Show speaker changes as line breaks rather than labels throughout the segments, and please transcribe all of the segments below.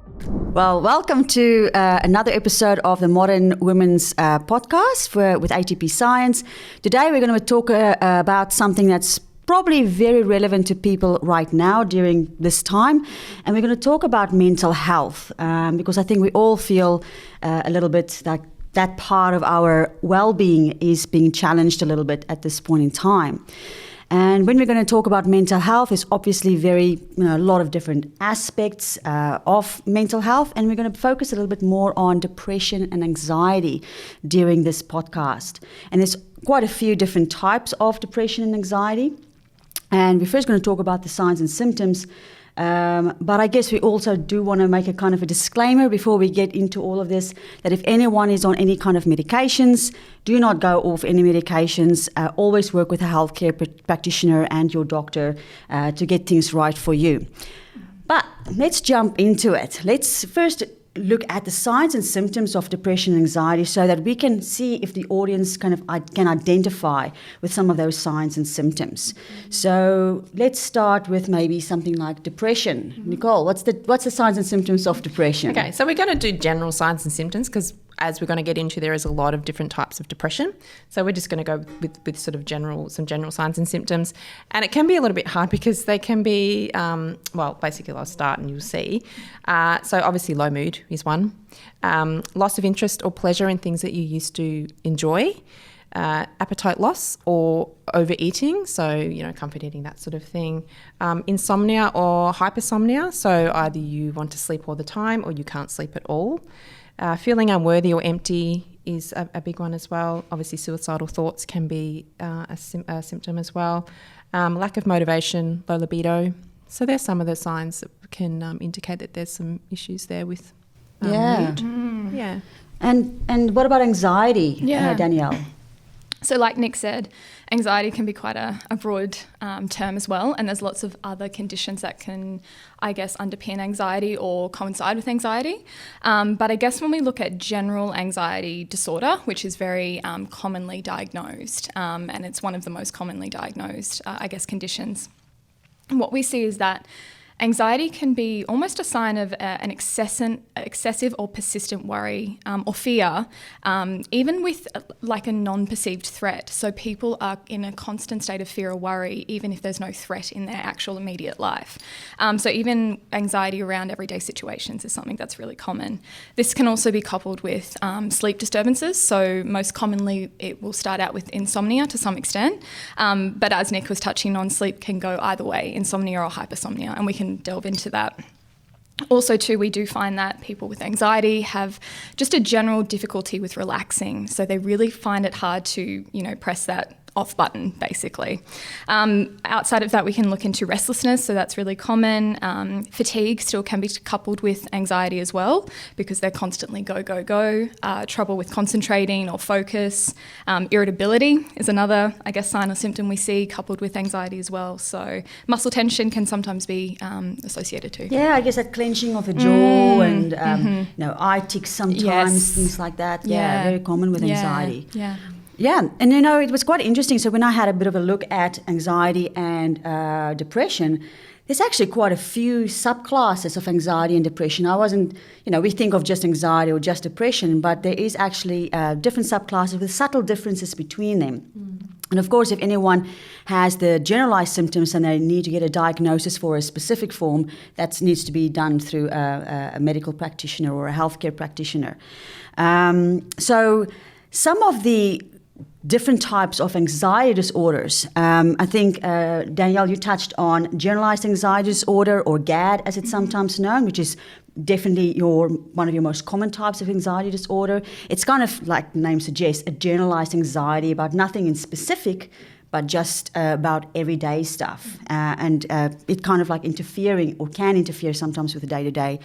Well, welcome to another episode of the Modern Women's podcast with ATP Science. Today we're going to talk about something that's probably very relevant to people right now during this time. And we're going to talk about mental health because I think we all feel a little bit like that part of our well-being is being challenged a little bit at this point in time. And when we're going to talk about mental health, there's obviously a lot of different aspects of mental health, and we're going to focus a little bit more on depression and anxiety during this podcast. And there's quite a few different types of depression and anxiety. And we're first going to talk about the signs and symptoms. But I guess we also do want to make a kind of a disclaimer before we get into all of this, that if anyone is on any kind of medications, do not go off any medications. Always work with a healthcare practitioner and your doctor to get things right for you. But let's jump into it. Let's first look at the signs and symptoms of depression and anxiety so that we can see if the audience can identify with some of those signs and symptoms. So let's start with maybe something like depression. Nicole, what's the signs and symptoms of depression?
Okay, so we're going to do general signs and symptoms because as we're going to get into, there is a lot of different types of depression. So we're just going to go with sort of some general signs and symptoms. And it can be a little bit hard because they can be, basically I'll start and you'll see. So obviously low mood is one. Loss of interest or pleasure in things that you used to enjoy. Appetite loss or overeating, so, comfort eating, that sort of thing. Insomnia or hypersomnia, so either you want to sleep all the time or you can't sleep at all. Feeling unworthy or empty is a big one as well. Obviously, suicidal thoughts can be a symptom as well. Lack of motivation, low libido. So there's some of the signs that can indicate that there's some issues there with mood. Yeah. And what about anxiety, Danielle?
So like Nick said, anxiety can be quite a broad term as well, and there's lots of other conditions that can, I guess, underpin anxiety or coincide with anxiety. But I guess when we look at general anxiety disorder, which is very commonly diagnosed, and it's one of the most commonly diagnosed, conditions, what we see is that anxiety can be almost a sign of an excessive or persistent worry or fear, even with like a non-perceived threat. So people are in a constant state of fear or worry, even if there's no threat in their actual immediate life. So even anxiety around everyday situations is something that's really common. This can also be coupled with sleep disturbances. So most commonly it will start out with insomnia to some extent. But as Nick was touching on, sleep can go either way, insomnia or hypersomnia, and we can delve into that. Also too, we do find that people with anxiety have just a general difficulty with relaxing. So they really find it hard to, press that off button, basically. Outside of that, we can look into restlessness, so that's really common. Fatigue still can be coupled with anxiety as well, because they're constantly go, go, go. Trouble with concentrating or focus. Irritability is another, sign or symptom we see coupled with anxiety as well. So muscle tension can sometimes be associated too.
Yeah, I guess that clenching of the jaw and, eye tics sometimes, things like that. Yeah, very common with anxiety. Yeah, and it was quite interesting. So when I had a bit of a look at anxiety and depression, there's actually quite a few subclasses of anxiety and depression. I wasn't, we think of just anxiety or just depression, but there is actually different subclasses with subtle differences between them. And of course, if anyone has the generalized symptoms and they need to get a diagnosis for a specific form, that needs to be done through a medical practitioner or a healthcare practitioner. So some of the different types of anxiety disorders. I think, Danielle, you touched on generalized anxiety disorder, or GAD as it's sometimes known, which is definitely one of your most common types of anxiety disorder. It's kind of like the name suggests, a generalized anxiety about nothing in specific, but just about everyday stuff. And it kind of like interfering or can interfere sometimes with the day-to-day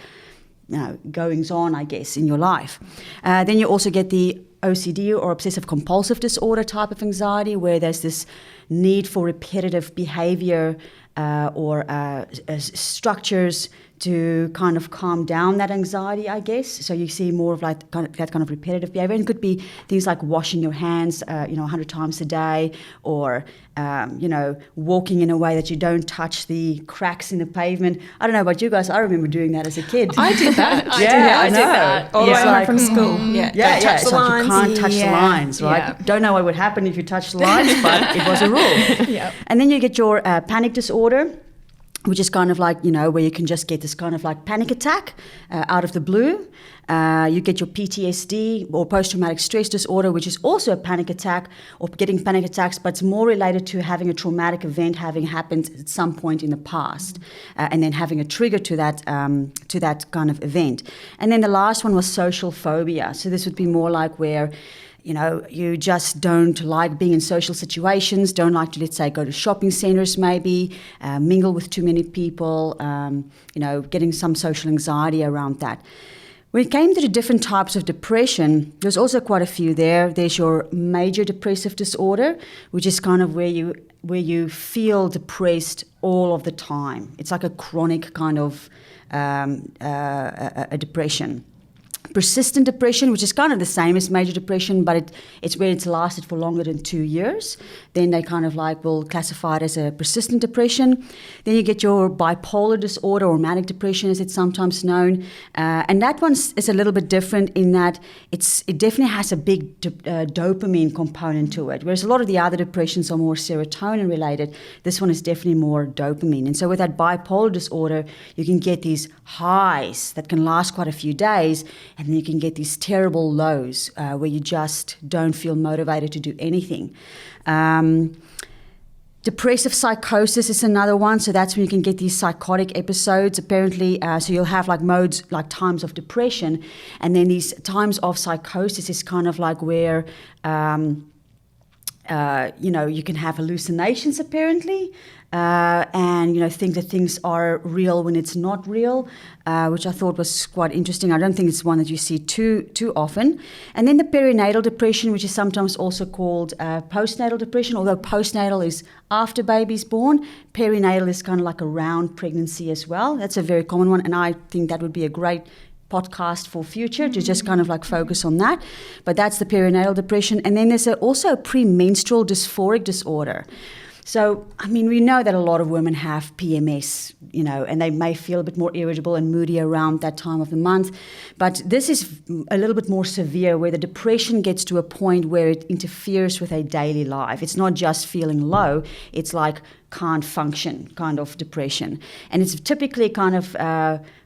goings on, I guess, in your life. Then you also get the OCD or obsessive compulsive disorder type of anxiety, where there's this need for repetitive behavior or structures to kind of calm down that anxiety, I guess. So you see more of like that kind of repetitive behavior. And it could be things like washing your hands, 100 times a day, or, walking in a way that you don't touch the cracks in the pavement. I don't know about you guys. I remember doing that as a kid.
I did that.
I know.
Did that. All the way home from school.
Don't touch the lines. You can't touch the lines, right?
Yeah.
Don't know what would happen if you touched the lines, but it was a rule.
Yep.
And then you get your panic disorder, which is kind of like, where you can just get this kind of like panic attack out of the blue. You get your PTSD or post-traumatic stress disorder, which is also a panic attack or getting panic attacks, but it's more related to having a traumatic event having happened at some point in the past, and then having a trigger to that kind of event. And then the last one was social phobia. So this would be more like where you just don't like being in social situations, don't like to, let's say, go to shopping centres maybe, mingle with too many people, getting some social anxiety around that. When it came to the different types of depression, there's also quite a few there. There's your major depressive disorder, which is kind of where you feel depressed all of the time. It's like a chronic kind of a depression. Persistent depression, which is kind of the same as major depression, but it's where it's lasted for longer than 2 years. Then they kind of like will classify it as a persistent depression. Then you get your bipolar disorder or manic depression, as it's sometimes known. And that one is a little bit different in that it definitely has a big dopamine component to it. Whereas a lot of the other depressions are more serotonin related, this one is definitely more dopamine. And so with that bipolar disorder, you can get these highs that can last quite a few days, and then you can get these terrible lows where you just don't feel motivated to do anything. Depressive psychosis is another one. So that's when you can get these psychotic episodes, apparently. So you'll have like modes, like times of depression. And then these times of psychosis is kind of like where, you can have hallucinations, apparently. And think that things are real when it's not real, which I thought was quite interesting. I don't think it's one that you see too often. And then the perinatal depression, which is sometimes also called postnatal depression, although postnatal is after baby's born. Perinatal is kind of like around pregnancy as well. That's a very common one, and I think that would be a great podcast for future to just kind of like focus on that. But that's the perinatal depression. And then there's also a premenstrual dysphoric disorder. So, we know that a lot of women have PMS, and they may feel a bit more irritable and moody around that time of the month. But this is a little bit more severe, where the depression gets to a point where it interferes with their daily life. It's not just feeling low, it's like can't function kind of depression. And it's typically kind of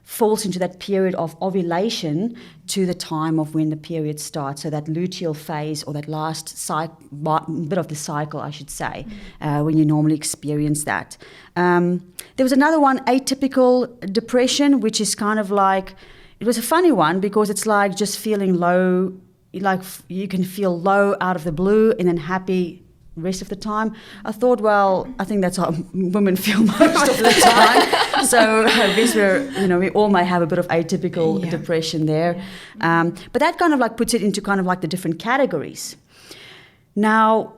falls into that period of ovulation to the time of when the period starts, so that luteal phase, or that last bit of the cycle, I should say, when you normally experience that. There was another one, atypical depression, which is kind of like, it was a funny one because it's like just feeling low, like you can feel low out of the blue and then happy rest of the time. I thought, well, I think that's how women feel most of the time. So I guess we all may have a bit of atypical depression there. But that kind of like puts it into kind of like the different categories. Now,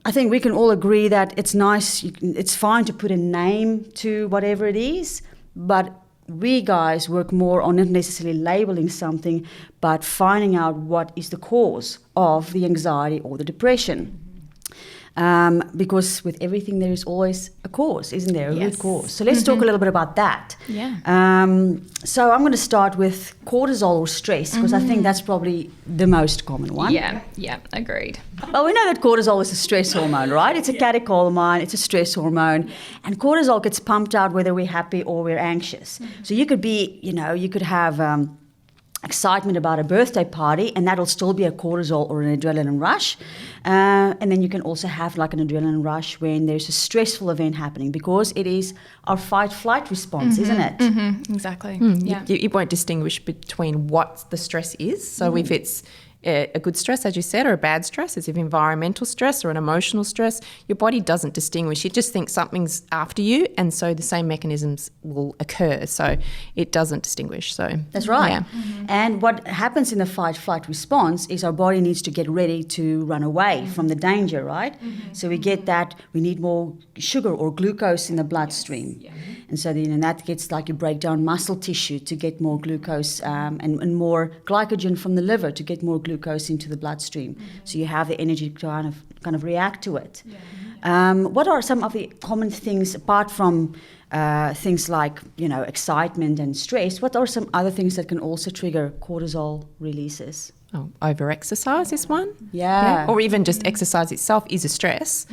I think we can all agree that it's nice, it's fine to put a name to whatever it is, but we guys work more on not necessarily labeling something, but finding out what is the cause of the anxiety or the depression. Because with everything there is always a cause, isn't there? A root cause. So let's talk a little bit about that.
Yeah.
So I'm going to start with cortisol or stress, because I think that's probably the most common one.
Yeah, agreed.
Well, we know that cortisol is a stress hormone, right? It's a catechol, it's a stress hormone. And cortisol gets pumped out whether we're happy or we're anxious. So you could be, you could have excitement about a birthday party, and that'll still be a cortisol or an adrenaline rush. And then you can also have like an adrenaline rush when there's a stressful event happening, because it is our fight-flight response, isn't it?
Mm-hmm. Exactly. Yeah.
You won't distinguish between what the stress is. So if it's a good stress, as you said, or a bad stress, as if environmental stress or an emotional stress, your body doesn't distinguish. It just thinks something's after you, and so the same mechanisms will occur. So it doesn't distinguish. So
that's right.
Yeah.
And what happens in the fight-flight response is our body needs to get ready to run away from the danger, right? So we get that we need more sugar or glucose in the bloodstream.
Yeah.
And so then that gets like you break down muscle tissue to get more glucose and more glycogen from the liver to get more glucose into the bloodstream. So you have the energy to kind of react to it. What are some of the common things apart from things like, excitement and stress? What are some other things that can also trigger cortisol releases?
Oh, over-exercise is one.
Yeah.
Or even just exercise itself is a stress.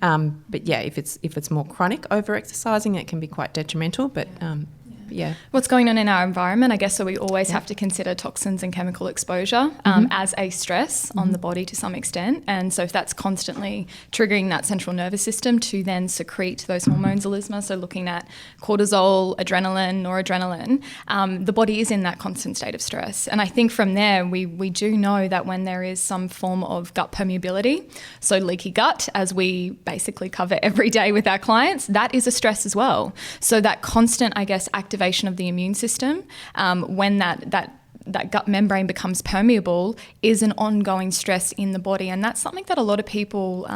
But yeah, if it's more chronic over-exercising, it can be quite detrimental. But yeah.
What's going on in our environment, I guess, so we always have to consider toxins and chemical exposure as a stress on the body to some extent. And so if that's constantly triggering that central nervous system to then secrete those hormones, Elisma, so looking at cortisol, adrenaline, noradrenaline, the body is in that constant state of stress. And I think from there, we do know that when there is some form of gut permeability, so leaky gut, as we basically cover every day with our clients, that is a stress as well. So that constant, I guess, activation of the immune system, when that gut membrane becomes permeable, is an ongoing stress in the body. And that's something that a lot of people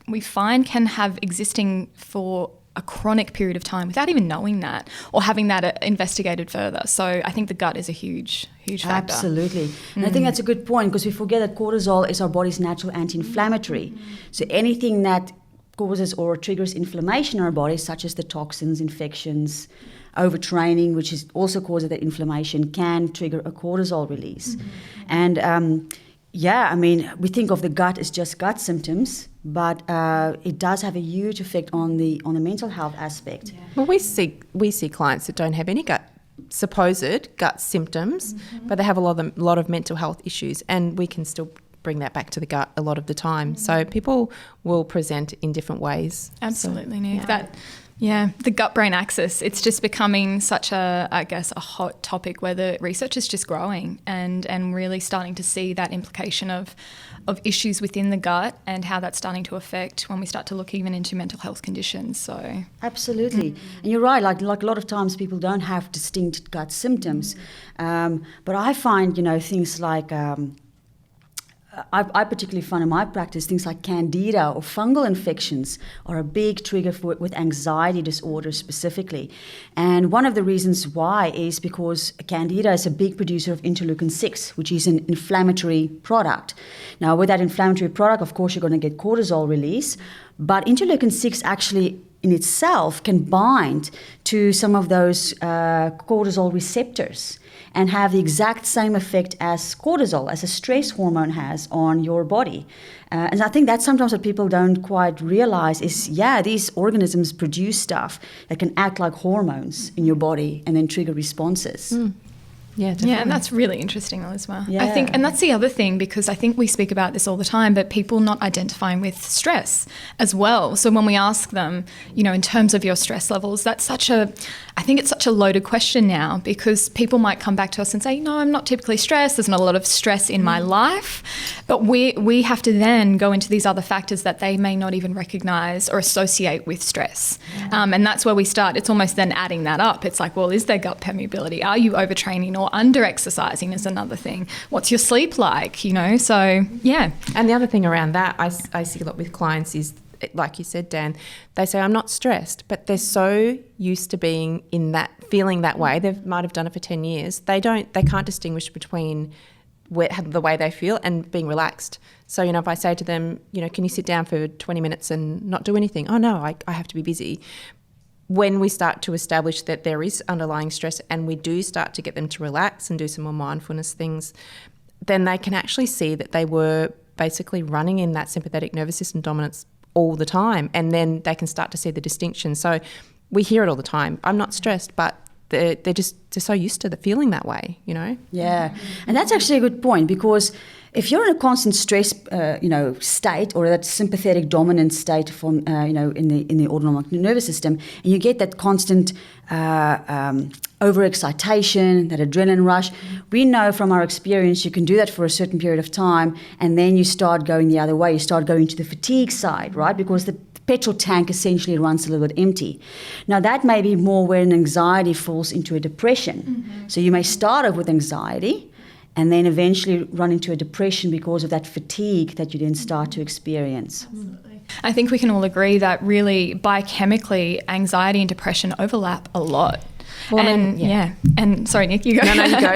we find can have existing for a chronic period of time without even knowing that or having that investigated further. So I think the gut is a huge factor.
Absolutely. And I think that's a good point, because we forget that cortisol is our body's natural anti-inflammatory. So anything that causes or triggers inflammation in our body, such as the toxins, infections, overtraining, which is also causes that inflammation, can trigger a cortisol release. And we think of the gut as just gut symptoms, but it does have a huge effect on the mental health aspect.
Well, we see clients that don't have any supposed gut symptoms, but they have a lot of mental health issues, and we can still bring that back to the gut a lot of the time. So people will present in different ways.
Absolutely, so, Niamh. The gut-brain axis, it's just becoming such a hot topic where the research is just growing and really starting to see that implication of issues within the gut and how that's starting to affect when we start to look even into mental health conditions. So absolutely.
And you're right, like a lot of times people don't have distinct gut symptoms. But I find, things like... I particularly find in my practice things like candida or fungal infections are a big trigger with anxiety disorders specifically. And one of the reasons why is because candida is a big producer of interleukin-6, which is an inflammatory product. Now, with that inflammatory product, of course, you're going to get cortisol release, but interleukin-6 actually in itself can bind to some of those cortisol receptors and have the exact same effect as cortisol, as a stress hormone has on your body. And I think that's sometimes what people don't quite realize is, these organisms produce stuff that can act like hormones in your body and then trigger responses.
Yeah, definitely. Yeah, and that's really interesting, Elisma. Yeah. I think, and that's the other thing, because I think we speak about this all the time, but people not identifying with stress as well. So when we ask them, in terms of your stress levels, I think it's such a loaded question now, because people might come back to us and say, no, I'm not typically stressed. There's not a lot of stress in my life. But we have to then go into these other factors that they may not even recognize or associate with stress. And that's where we start. It's almost then adding that up. It's like, well, is there gut permeability? Are you overtraining or under-exercising is another thing. What's your sleep like, So, yeah.
And the other thing around that I see a lot with clients is, like you said, Dan, they say, I'm not stressed, but they're so used to being in that, feeling that way. They might have done it for 10 years. They can't distinguish between the way they feel and being relaxed. So, if I say to them, can you sit down for 20 minutes and not do anything? Oh, no, I have to be busy. When we start to establish that there is underlying stress and we do start to get them to relax and do some more mindfulness things, then they can actually see that they were basically running in that sympathetic nervous system dominance all the time, and then they can start to see the distinction. So we hear it all the time. I'm not stressed, but they're so used to the feeling that way, you know?
Yeah, and that's actually a good point, because if you're in a constant stress, state, or that sympathetic dominant state from, in the autonomic nervous system, and you get that constant overexcitation, that adrenaline rush, we know from our experience you can do that for a certain period of time, and then you start going the other way. You start going to the fatigue side, right? Because the petrol tank essentially runs a little bit empty. Now, that may be more when anxiety falls into a depression. Mm-hmm. So you may start off with anxiety and then eventually run into a depression because of that fatigue that you then start to experience.
Absolutely. I think we can all agree that really biochemically anxiety and depression overlap a lot. Well, and sorry, Nick, you go.
No, you go.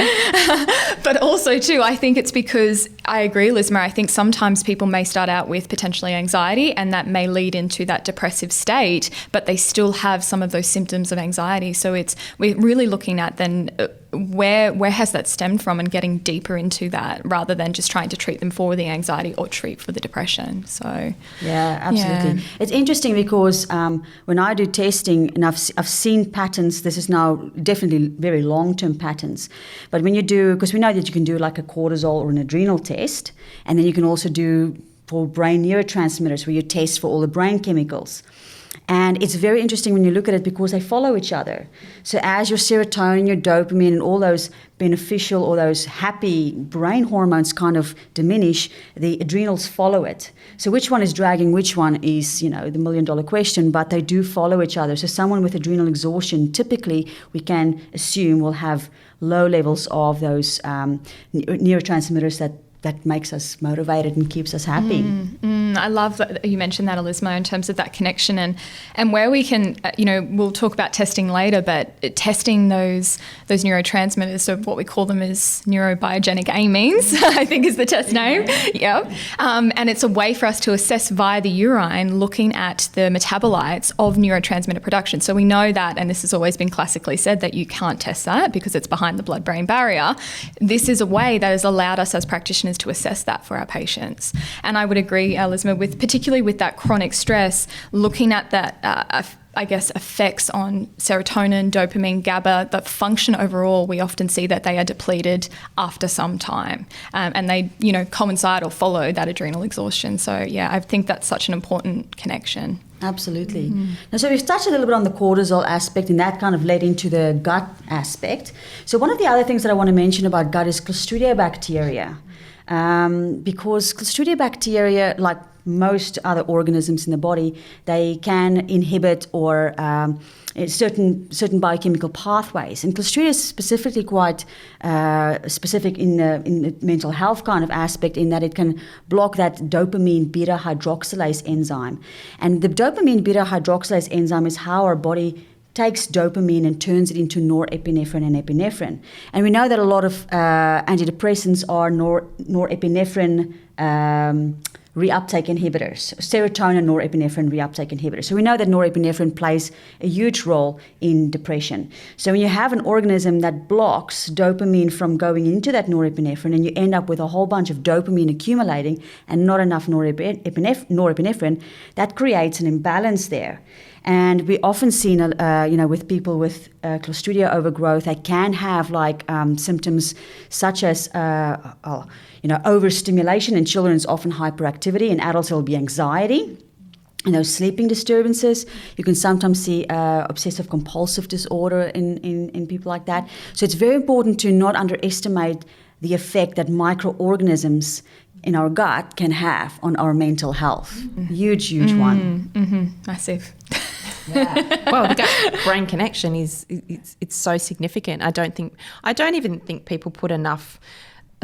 But also too, I think it's because, I agree, Lizma, I think sometimes people may start out with potentially anxiety, and that may lead into that depressive state, but they still have some of those symptoms of anxiety. So we're really looking at then where has that stemmed from, and getting deeper into that rather than just trying to treat them for the anxiety or treat for the depression. So
yeah, absolutely. Yeah. It's interesting because when I do testing, and I've seen patterns, this is now definitely very long-term patterns, but when you do, because we know that you can do like a cortisol or an adrenal test, and then you can also do for brain neurotransmitters where you test for all the brain chemicals. And it's very interesting when you look at it because they follow each other. So as your serotonin, your dopamine, and all those beneficial or those happy brain hormones kind of diminish, the adrenals follow it. So which one is dragging which one is, the million-dollar question, but they do follow each other. So someone with adrenal exhaustion, typically we can assume will have low levels of those neurotransmitters that makes us motivated and keeps us happy.
I love that you mentioned that, Elisma, in terms of that connection and where we can, we'll talk about testing later, but testing those neurotransmitters, so what we call them is neurobiogenic amines, I think is the test name. Yeah. And it's a way for us to assess via the urine, looking at the metabolites of neurotransmitter production. So we know that, and this has always been classically said, that you can't test that because it's behind the blood-brain barrier. This is a way that has allowed us as practitioners to assess that for our patients. And I would agree, Elisma, particularly with that chronic stress, looking at that, effects on serotonin, dopamine, GABA, the function overall, we often see that they are depleted after some time. And they, coincide or follow that adrenal exhaustion. So, yeah, I think that's such an important connection.
Absolutely. Now, so we've touched a little bit on the cortisol aspect, and that kind of led into the gut aspect. So one of the other things that I want to mention about gut is Clostridia Bacteria. Because Clostridia Bacteria, like most other organisms in the body, they can inhibit or certain biochemical pathways. And Clostridia is specifically quite specific in the mental health kind of aspect, in that it can block that dopamine beta hydroxylase enzyme. And the dopamine beta hydroxylase enzyme is how our body takes dopamine and turns it into norepinephrine and epinephrine. And we know that a lot of antidepressants are norepinephrine reuptake inhibitors, serotonin norepinephrine reuptake inhibitors. So we know that norepinephrine plays a huge role in depression. So when you have an organism that blocks dopamine from going into that norepinephrine, and you end up with a whole bunch of dopamine accumulating and not enough norepinephrine, that creates an imbalance there. And we often see, with people with Clostridia overgrowth, they can have symptoms such as, overstimulation. In children, it's often hyperactivity. In adults, it will be anxiety. And those sleeping disturbances. You can sometimes see obsessive compulsive disorder in people like that. So it's very important to not underestimate the effect that microorganisms in our gut can have on our mental health. Huge one.
Massive.
Yeah. Well, the gut-brain connection it's so significant. I don't even think people put enough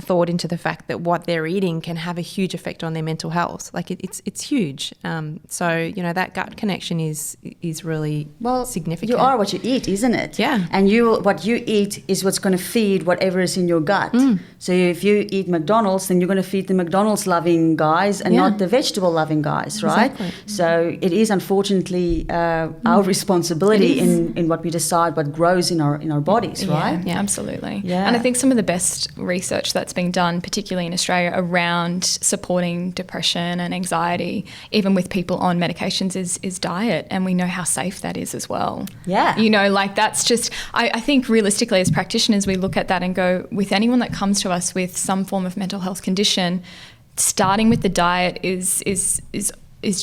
thought into the fact that what they're eating can have a huge effect on their mental health. It's huge. So that gut connection is really significant.
You are what you eat, isn't it?
Yeah.
And what you eat is what's going to feed whatever is in your gut. So if you eat McDonald's, then you're going to feed the McDonald's loving guys and not the vegetable loving guys, right?
Exactly.
So it is unfortunately our responsibility in what we decide what grows in our bodies, right?
Yeah, absolutely.
Yeah.
And I think some of the best research that's that's being done, particularly in Australia, around supporting depression and anxiety, even with people on medications, is diet. And we know how safe that is as well.
Yeah.
You know, like that's just, I think realistically as practitioners, we look at that and go, with anyone that comes to us with some form of mental health condition, starting with the diet is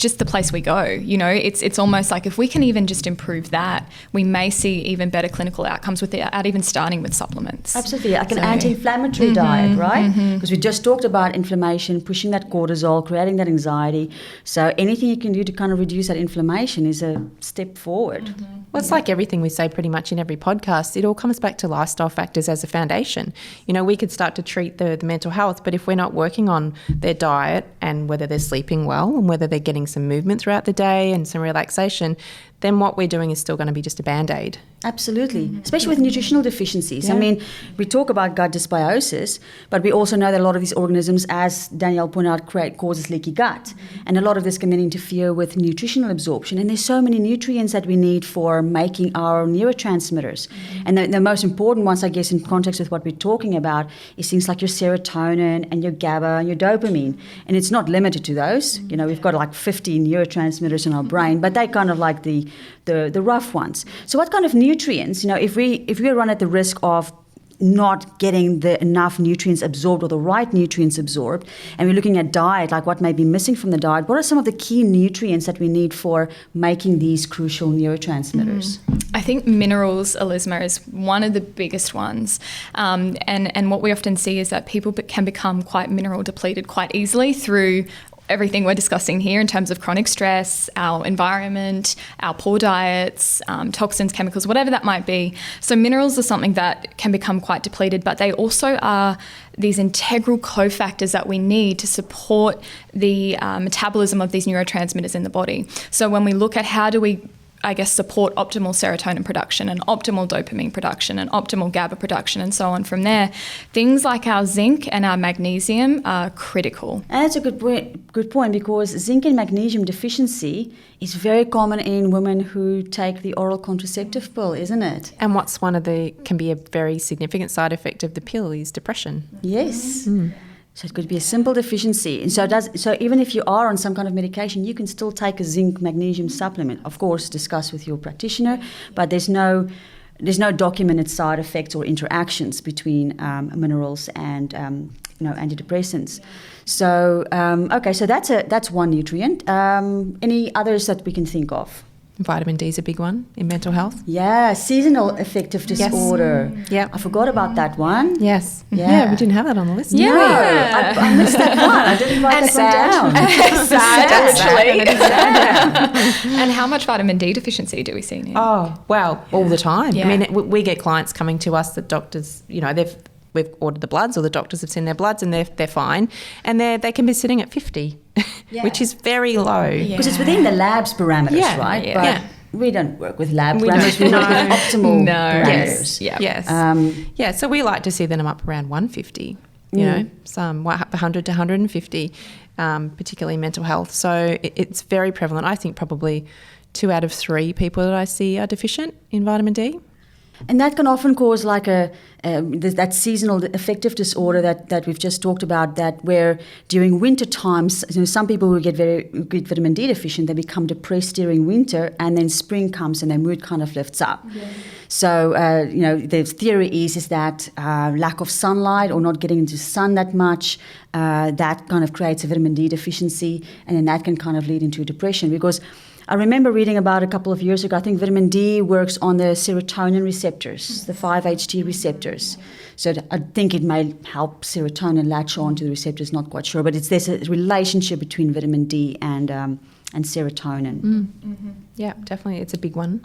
just the place we go. You know, it's almost like if we can even just improve that, we may see even better clinical outcomes without even starting with supplements.
Absolutely, like an anti-inflammatory diet, right? Because we just talked about inflammation, pushing that cortisol, creating that anxiety. So anything you can do to kind of reduce that inflammation is a step forward.
Well, it's like everything we say pretty much in every podcast. It all comes back to lifestyle factors as a foundation. You know, we could start to treat the mental health, but if we're not working on their diet and whether they're sleeping well and whether they're getting some movement throughout the day and some relaxation, then what we're doing is still going to be just a Band-Aid.
Absolutely, especially with nutritional deficiencies. I mean, we talk about gut dysbiosis, but we also know that a lot of these organisms, as Danielle pointed out, causes leaky gut. And a lot of this can then interfere with nutritional absorption. And there's so many nutrients that we need for making our neurotransmitters. And the most important ones, I guess, in context with what we're talking about, is things like your serotonin and your GABA and your dopamine. And it's not limited to those. You know, we've got like 50 neurotransmitters in our brain, but they're kind of like the rough ones. So what kind of nutrients, you know, if we run at the risk of not getting enough nutrients absorbed or the right nutrients absorbed, and we're looking at diet, like what may be missing from the diet, what are some of the key nutrients that we need for making these crucial neurotransmitters?
I think minerals, Elisma, is one of the biggest ones. And what we often see is that people can become quite mineral depleted quite easily through everything we're discussing here in terms of chronic stress, our environment, our poor diets, toxins, chemicals, whatever that might be. So minerals are something that can become quite depleted, but they also are these integral cofactors that we need to support the metabolism of these neurotransmitters in the body. So when we look at how do we support optimal serotonin production and optimal dopamine production and optimal GABA production and so on from there, things like our zinc and our magnesium are critical.
And that's a good point, because zinc and magnesium deficiency is very common in women who take the oral contraceptive pill, isn't it?
And what's can be a very significant side effect of the pill is depression.
Yes. So it could be a simple deficiency. And so even if you are on some kind of medication, you can still take a zinc magnesium supplement. Of course, discuss with your practitioner, but there's no documented side effects or interactions between minerals and antidepressants. So so that's one nutrient. Any others that we can think of?
Vitamin D is a big one in mental health.
Yeah, seasonal affective disorder.
Yeah,
I forgot about that one.
Yes. Yeah, we didn't have that on the list.
Yeah, I missed that one. I didn't write that one down.
And how much vitamin D deficiency do we see now?
Oh, well, all the time.
Yeah.
I mean, we get clients coming to us that doctors, we've ordered the bloods, or the doctors have seen their bloods and they're fine, and they can be sitting at 50, which is very low.
Because it's within the lab's parameters, right?
Yeah.
But we don't work with lab parameters. We work with optimal parameters.
Yes. So we like to see them up around 150. Some 100 to 150, particularly mental health. So it's very prevalent. I think probably 2 out of 3 people that I see are deficient in vitamin D.
And that can often cause like that seasonal affective disorder that we've just talked about, that where during winter times, some people who get vitamin D deficient, they become depressed during winter, and then spring comes and their mood kind of lifts up. Yeah. So, the theory is that lack of sunlight or not getting into the sun that much, that kind of creates a vitamin D deficiency, and then that can kind of lead into depression. Because I remember reading about a couple of years ago, I think vitamin D works on the serotonin receptors, the 5-HT receptors. So I think it may help serotonin latch on to the receptors, not quite sure. But there's a relationship between vitamin D and serotonin.
Mm-hmm. Yeah, definitely. It's a big one.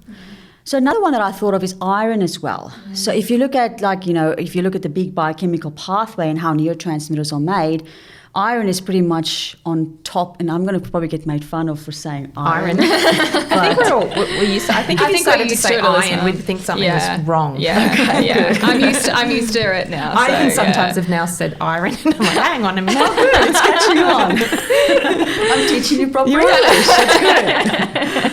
So another one that I thought of is iron as well. So if you look at the big biochemical pathway and how neurotransmitters are made, iron is pretty much on top, and I'm going to probably get made fun of for saying iron.
I think we're used to. I think if you started to say iron, we'd think something was wrong.
Yeah, okay, yeah. I'm used to it now.
I even sometimes have now said iron, and I'm like, hang on a minute.
Oh, good, it's catching on. I'm teaching you proper English. It's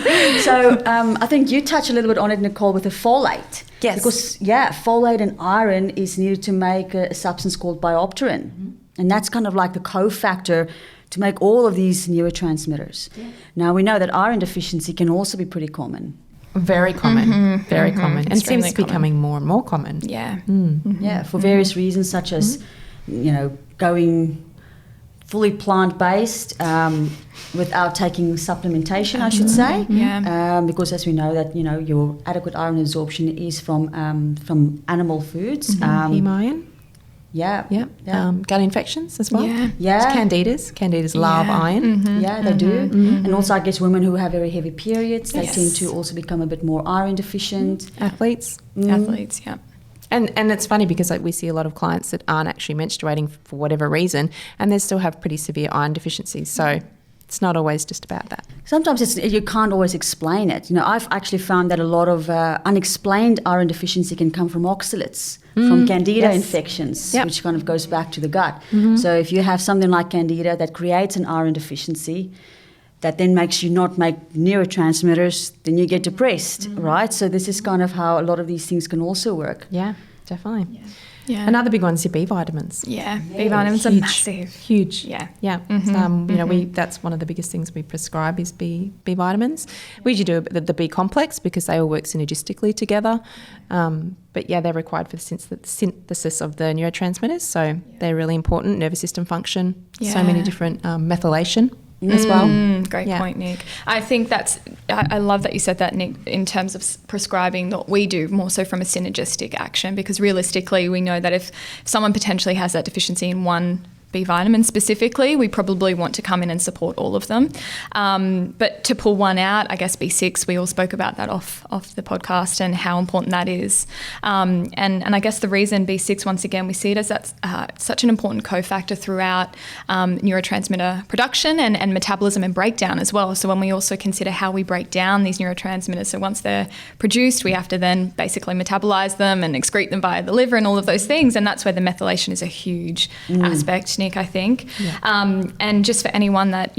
good. So I think you touched a little bit on it, Nicole, with the folate.
Yes.
Because, folate and iron is needed to make a substance called biopterin. Mm-hmm. And that's kind of like the cofactor to make all of these neurotransmitters. Yeah. Now, we know that iron deficiency can also be pretty common.
Very common, very common. And seems to be becoming more and more common.
Yeah.
Yeah, for various reasons, such as, going fully plant-based without taking supplementation, I should say.
Yeah.
Because as we know that, your adequate iron absorption is from animal foods.
Heme iron.
Yeah.
Gut infections as well.
Yeah.
Candidas love iron.
Yeah, they do. And also, I guess women who have very heavy periods, they tend to also become a bit more iron deficient.
Athletes, yeah. And it's funny because we see a lot of clients that aren't actually menstruating for whatever reason, and they still have pretty severe iron deficiencies. So it's not always just about that.
Sometimes you can't always explain it. I've actually found that a lot of unexplained iron deficiency can come from oxalates, from candida infections, which kind of goes back to the gut. So if you have something like candida that creates an iron deficiency, that then makes you not make neurotransmitters, then you get depressed, right? So this is kind of how a lot of these things can also work.
Yeah, definitely.
Yeah.
Another big one is your B vitamins.
Yeah, B vitamins are massive.
Huge.
Yeah.
That's one of the biggest things we prescribe is B vitamins. We usually do the B complex because they all work synergistically together. But they're required for the synthesis of the neurotransmitters. So they're really important. Nervous system function, so many different methylation as well.
Great point, Nick. I think I love that you said that, Nick, in terms of prescribing what we do more so from a synergistic action, because realistically we know that if someone potentially has that deficiency in one B vitamin specifically, we probably want to come in and support all of them. But to pull one out, I guess B6, we all spoke about that off the podcast and how important that is. And I guess the reason B6, once again, we see it as that's such an important cofactor throughout neurotransmitter production and metabolism and breakdown as well. So when we also consider how we break down these neurotransmitters, so once they're produced, we have to then basically metabolize them and excrete them via the liver and all of those things. And that's where the methylation is a huge aspect, Nick, I think. And just for anyone that,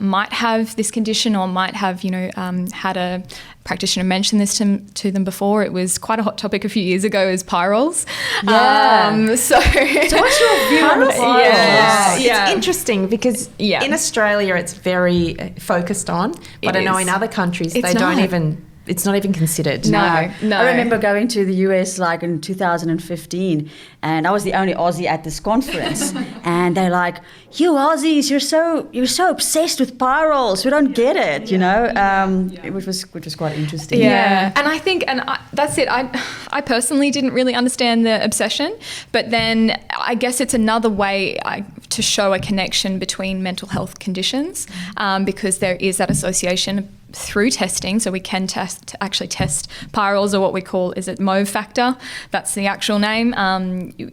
might have this condition or might have, had a practitioner mention this to them before, it was quite a hot topic a few years ago, is pyrroles. So what's your view on pyrroles?
It's interesting because in Australia it's very focused on, but I know in other countries it's not even considered.
No. I remember going to the US like in 2015, and I was the only Aussie at this conference, and they're like, "You Aussies, you're so obsessed with pyrroles. We don't get it," which was quite interesting.
Yeah, and I think, that's it. I personally didn't really understand the obsession, but then I guess it's another way to show a connection between mental health conditions, because there is that association through testing. So we can actually test pyrroles, or what we call, is it MOVE factor? That's the actual name.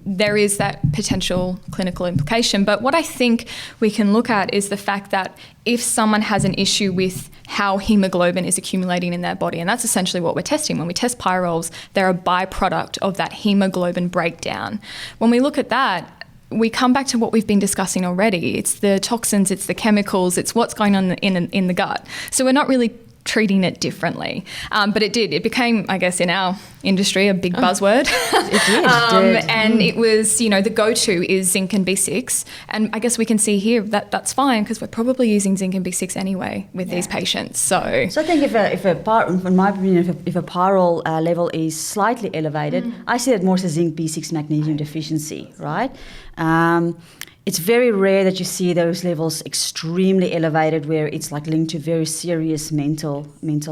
There is that potential clinical implication. But what I think we can look at is the fact that if someone has an issue with how hemoglobin is accumulating in their body, and that's essentially what we're testing. When we test pyrroles, they're a byproduct of that hemoglobin breakdown. When we look at that, we come back to what we've been discussing already. It's the toxins, it's the chemicals, it's what's going on in the gut. So we're not really treating it differently. But it became, I guess, in our industry, a big buzzword.
It did.
And it was, the go-to is zinc and B6. And I guess we can see here that that's fine because we're probably using zinc and B6 anyway with these patients. So
I think in my opinion, if a pyrrole level is slightly elevated, I see it more as a zinc B6 magnesium deficiency, right? It's very rare that you see those levels extremely elevated where it's like linked to very serious mental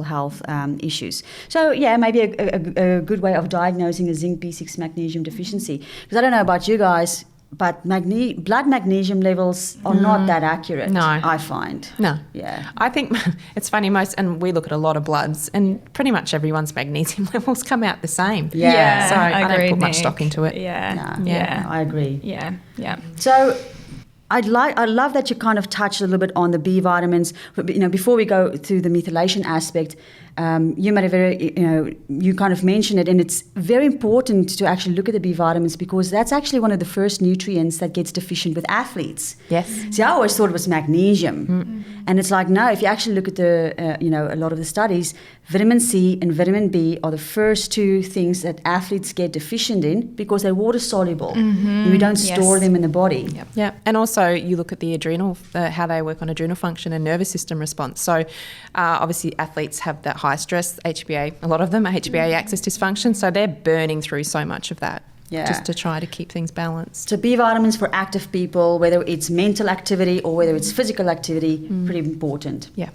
health issues. So maybe a good way of diagnosing a zinc B6 magnesium deficiency, because I don't know about you guys, but blood magnesium levels are not that accurate.
No,
I find.
No.
Yeah.
I think it's funny, and we look at a lot of bloods, and pretty much everyone's magnesium levels come out the same.
Yeah.
So I don't put much
Nick.
stock into it.
Yeah.
I agree.
Yeah.
So I love that you kind of touched a little bit on the B vitamins. But, before we go through the methylation aspect, you made a very, you kind of mentioned it, and it's very important to actually look at the B vitamins because that's actually one of the first nutrients that gets deficient with athletes.
Yes.
See, I always thought it was magnesium. And it's like, no, if you actually look at the, a lot of the studies, vitamin C and vitamin B are the first two things that athletes get deficient in because they're water soluble. And we don't store them in the body.
Yep. Yeah. And also you look at the adrenal, how they work on adrenal function and nervous system response. So obviously athletes have that high stress, HbA, a lot of them are HbA axis dysfunction. So they're burning through so much of that.
Yeah.
Just to try to keep things balanced.
So B vitamins for active people, whether it's mental activity or whether it's physical activity, pretty important.
Yeah,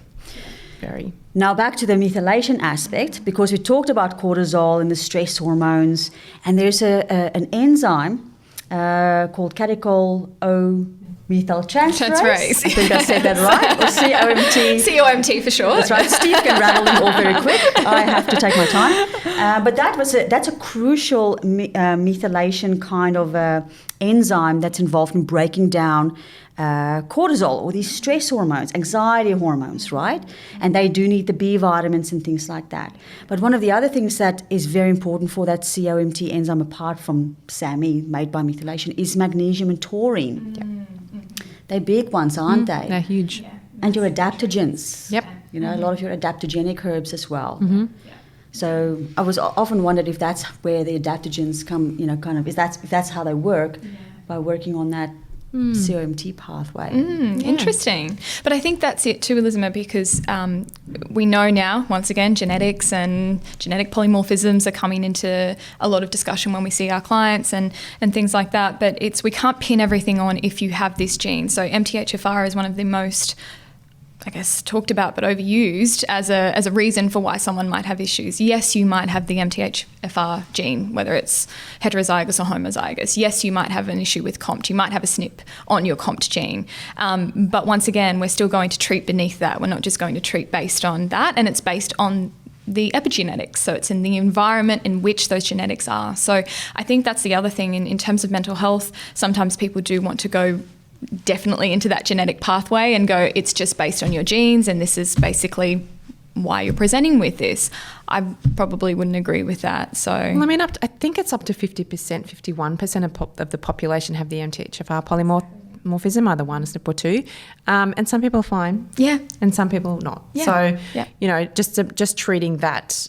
very.
Now back to the methylation aspect, because we talked about cortisol and the stress hormones, and there's an enzyme called catechol O-methyltransferase. I think I said that right. Or COMT.
COMT for sure.
That's right. Steve can rattle them all very quick. I have to take my time. But that's a crucial methylation kind of enzyme that's involved in breaking down cortisol or these stress hormones, anxiety hormones, right? And they do need the B vitamins and things like that. But one of the other things that is very important for that COMT enzyme, apart from SAMe made by methylation, is magnesium and taurine. They're big ones, aren't they?
They're huge.
Yeah.
And your adaptogens.
Yep.
A lot of your adaptogenic herbs as well. So I was often wondered if that's where the adaptogens come, kind of, if that's how they work, by working on that COMT pathway.
Interesting. But I think that's it too, Elizabeth, because we know now, once again, genetics and genetic polymorphisms are coming into a lot of discussion when we see our clients and things like that. But we can't pin everything on if you have this gene. So MTHFR is one of the most, I guess, talked about but overused as a reason for why someone might have issues. Yes, you might have the MTHFR gene, whether it's heterozygous or homozygous. Yes, you might have an issue with COMT. You might have a SNP on your COMT gene. But once again, we're still going to treat beneath that. We're not just going to treat based on that, and it's based on the epigenetics. So it's in the environment in which those genetics are. So I think that's the other thing in terms of mental health. Sometimes people do want to go definitely into that genetic pathway and go, it's just based on your genes and this is basically why you're presenting with this. I probably wouldn't agree with that. So,
well, I mean, I think it's up to 50%, 51% of the population have the MTHFR polymorphism, either one, a SNP or two, and some people are fine.
Yeah.
And some people not.
Yeah.
So, just treating that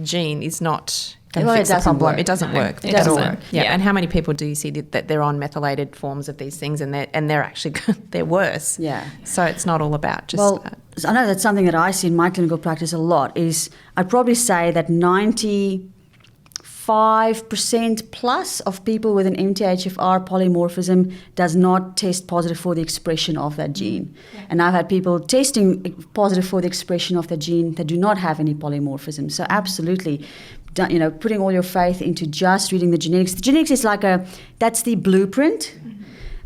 gene is not
Well,
fix the problem.
work.
It doesn't work.
It doesn't work.
Yeah.
Yeah.
And how many people do you see that they're on methylated forms of these things and they're actually they're worse?
Yeah.
So it's not all about just.
Well, I know that's something that I see in my clinical practice a lot. Is I'd probably say that 95% plus of people with an MTHFR polymorphism does not test positive for the expression of that gene. Yeah. And I've had people testing positive for the expression of that gene that do not have any polymorphism. So absolutely, putting all your faith into just reading the genetics. The genetics is that's the blueprint.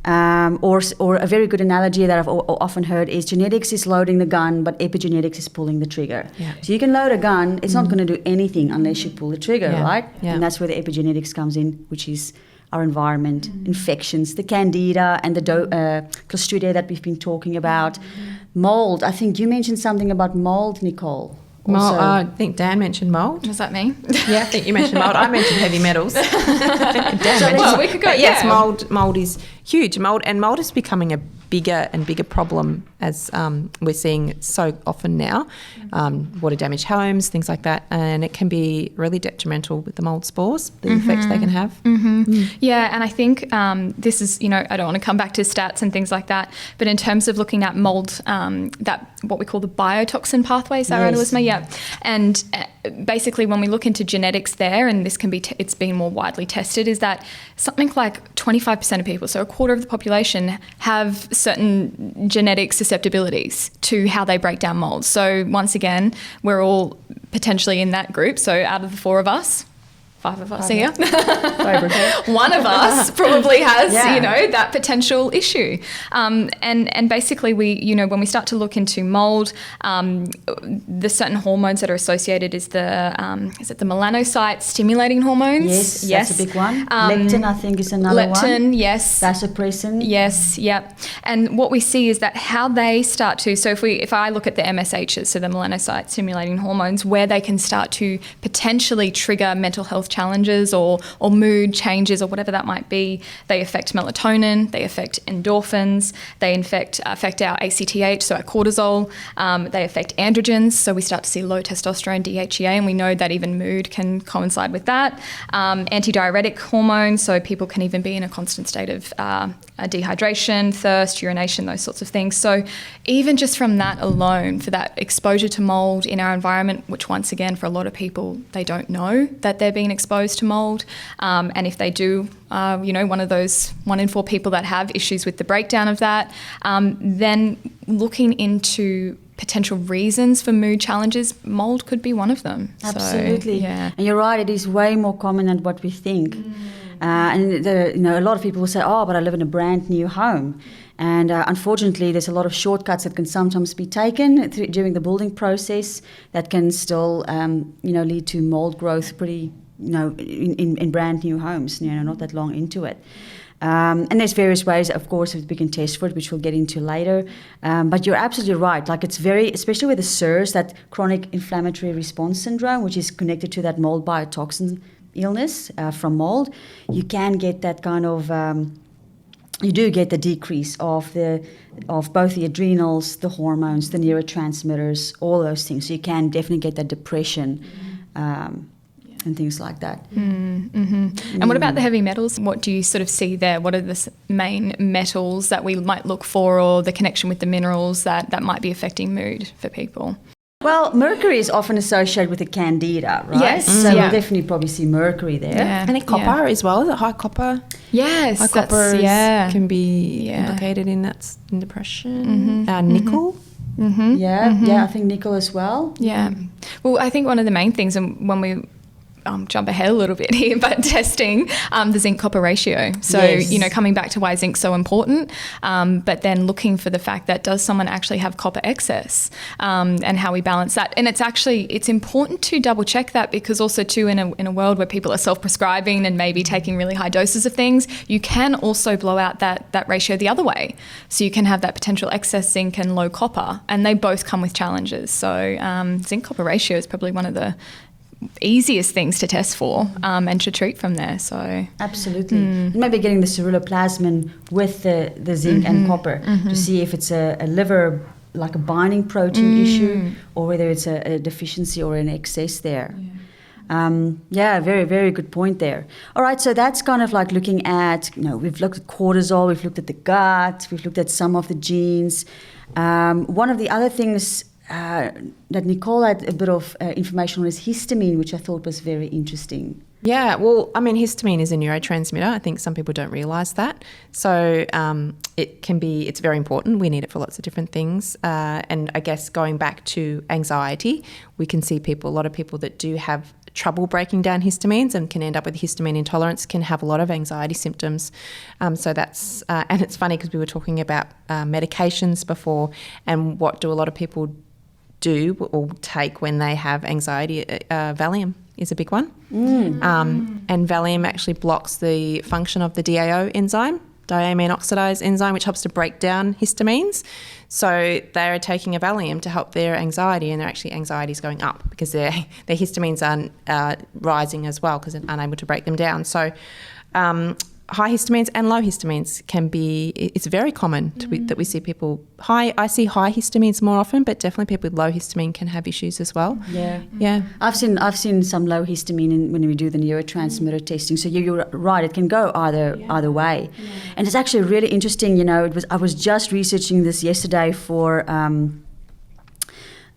Or a very good analogy that I've often heard is genetics is loading the gun, but epigenetics is pulling the trigger. Yeah. So you can load a gun, it's not going to do anything unless you pull the trigger, right? Yeah. And that's where the epigenetics comes in, which is our environment, infections, the candida and the Clostridia that we've been talking about. Mold, I think you mentioned something about mold, Nicole.
I think Dan mentioned mold.
Was that me?
Yeah, I think you mentioned mold. I mentioned heavy metals.
We could go.
Yes, mold is huge. Mold is becoming a bigger and bigger problem as we're seeing so often now. Water damaged homes, things like that, and it can be really detrimental with the mold spores, the effects they can have.
Yeah, and I think this is, I don't want to come back to stats and things like that, but in terms of looking at mold, that what we call the biotoxin pathway, is that right, Elizabeth? Yeah, and basically when we look into genetics there, and this can be, it's been more widely tested, is that something like 25% of people, so a quarter of the population, have certain genetic susceptibilities to how they break down mold. So once again, we're all potentially in that group. So out of the four of us, 5 of us here.
Okay.
One of us probably has,
Yeah.
that potential issue. And basically when we start to look into mold, the certain hormones that are associated is the melanocyte stimulating hormones.
Yes, that's a big one. Leptin, I think, is another one.
Leptin, yes.
Vasopressin.
Yes, yep. And what we see is that how they start to, so if I look at the MSHs, so the melanocyte stimulating hormones, where they can start to potentially trigger mental health challenges or mood changes or whatever that might be, they affect melatonin, they affect endorphins, they affect our ACTH, so our cortisol, they affect androgens, so we start to see low testosterone, DHEA, and we know that even mood can coincide with that. Antidiuretic hormones, so people can even be in a constant state of dehydration, thirst, urination, those sorts of things. So even just from that alone, for that exposure to mold in our environment, which once again for a lot of people, they don't know that they're being exposed to mold, and if they do, one of those 1 in 4 people that have issues with the breakdown of that, then looking into potential reasons for mood challenges, mold could be one of them.
Absolutely.
So, yeah.
And you're right, it is way more common than what we think. And a lot of people will say, oh, but I live in a brand new home. And unfortunately, there's a lot of shortcuts that can sometimes be taken during the building process that can still, lead to mold growth pretty, in brand new homes, not that long into it. And there's various ways, of course, that we can test for it, which we'll get into later. But you're absolutely right. Like it's especially with the Ssris, that chronic inflammatory response syndrome, which is connected to that mold biotoxin illness from mold, you can get that kind of... you do get the decrease of both the adrenals, the hormones, the neurotransmitters, all those things. So you can definitely get that depression and things like that.
And what about the heavy metals? What do you sort of see there? What are the main metals that we might look for, or the connection with the minerals that might be affecting mood for people?
Well, mercury is often associated with the candida, right?
Yes.
So we'll definitely probably see mercury there.
Yeah.
And copper as well, the high copper.
Yes,
High copper can be implicated in depression. Nickel.
Yeah, I think nickel as well.
Yeah. Well, I think one of the main things, and when we jump ahead a little bit here, but testing the zinc copper ratio. So,
Yes.
Coming back to why zinc's so important, but then looking for the fact that does someone actually have copper excess, and how we balance that. And it's important to double check that, because also too in a world where people are self-prescribing and maybe taking really high doses of things, you can also blow out that ratio the other way. So you can have that potential excess zinc and low copper, and they both come with challenges. So zinc copper ratio is probably one of the easiest things to test for and to treat from there. So
absolutely. Maybe getting the ceruloplasmin with the zinc and copper to see if it's a liver, like a binding protein issue, or whether it's a deficiency or an excess there. Very, very good point there. All right, so that's kind of like looking at, we've looked at cortisol, we've looked at the gut, we've looked at some of the genes. One of the other things that Nicole had a bit of information on is histamine, which I thought was very interesting.
Yeah, well, histamine is a neurotransmitter. I think some people don't realise that. So it's very important. We need it for lots of different things. And I guess going back to anxiety, we can see a lot of people that do have trouble breaking down histamines and can end up with histamine intolerance can have a lot of anxiety symptoms. So that's, and it's funny because we were talking about medications before, and what do a lot of people do or take when they have anxiety. Valium is a big one. And Valium actually blocks the function of the DAO enzyme, diamine oxidase enzyme, which helps to break down histamines. So they're taking a Valium to help their anxiety, and their anxiety is going up because their histamines are rising as well because they're unable to break them down. So high histamines and low histamines it's very common that we see people I see high histamines more often, but definitely people with low histamine can have issues as well. Yeah. I've
seen some low histamine when we do the neurotransmitter testing. So you're right, it can go either way. And it's actually really interesting, I was just researching this yesterday for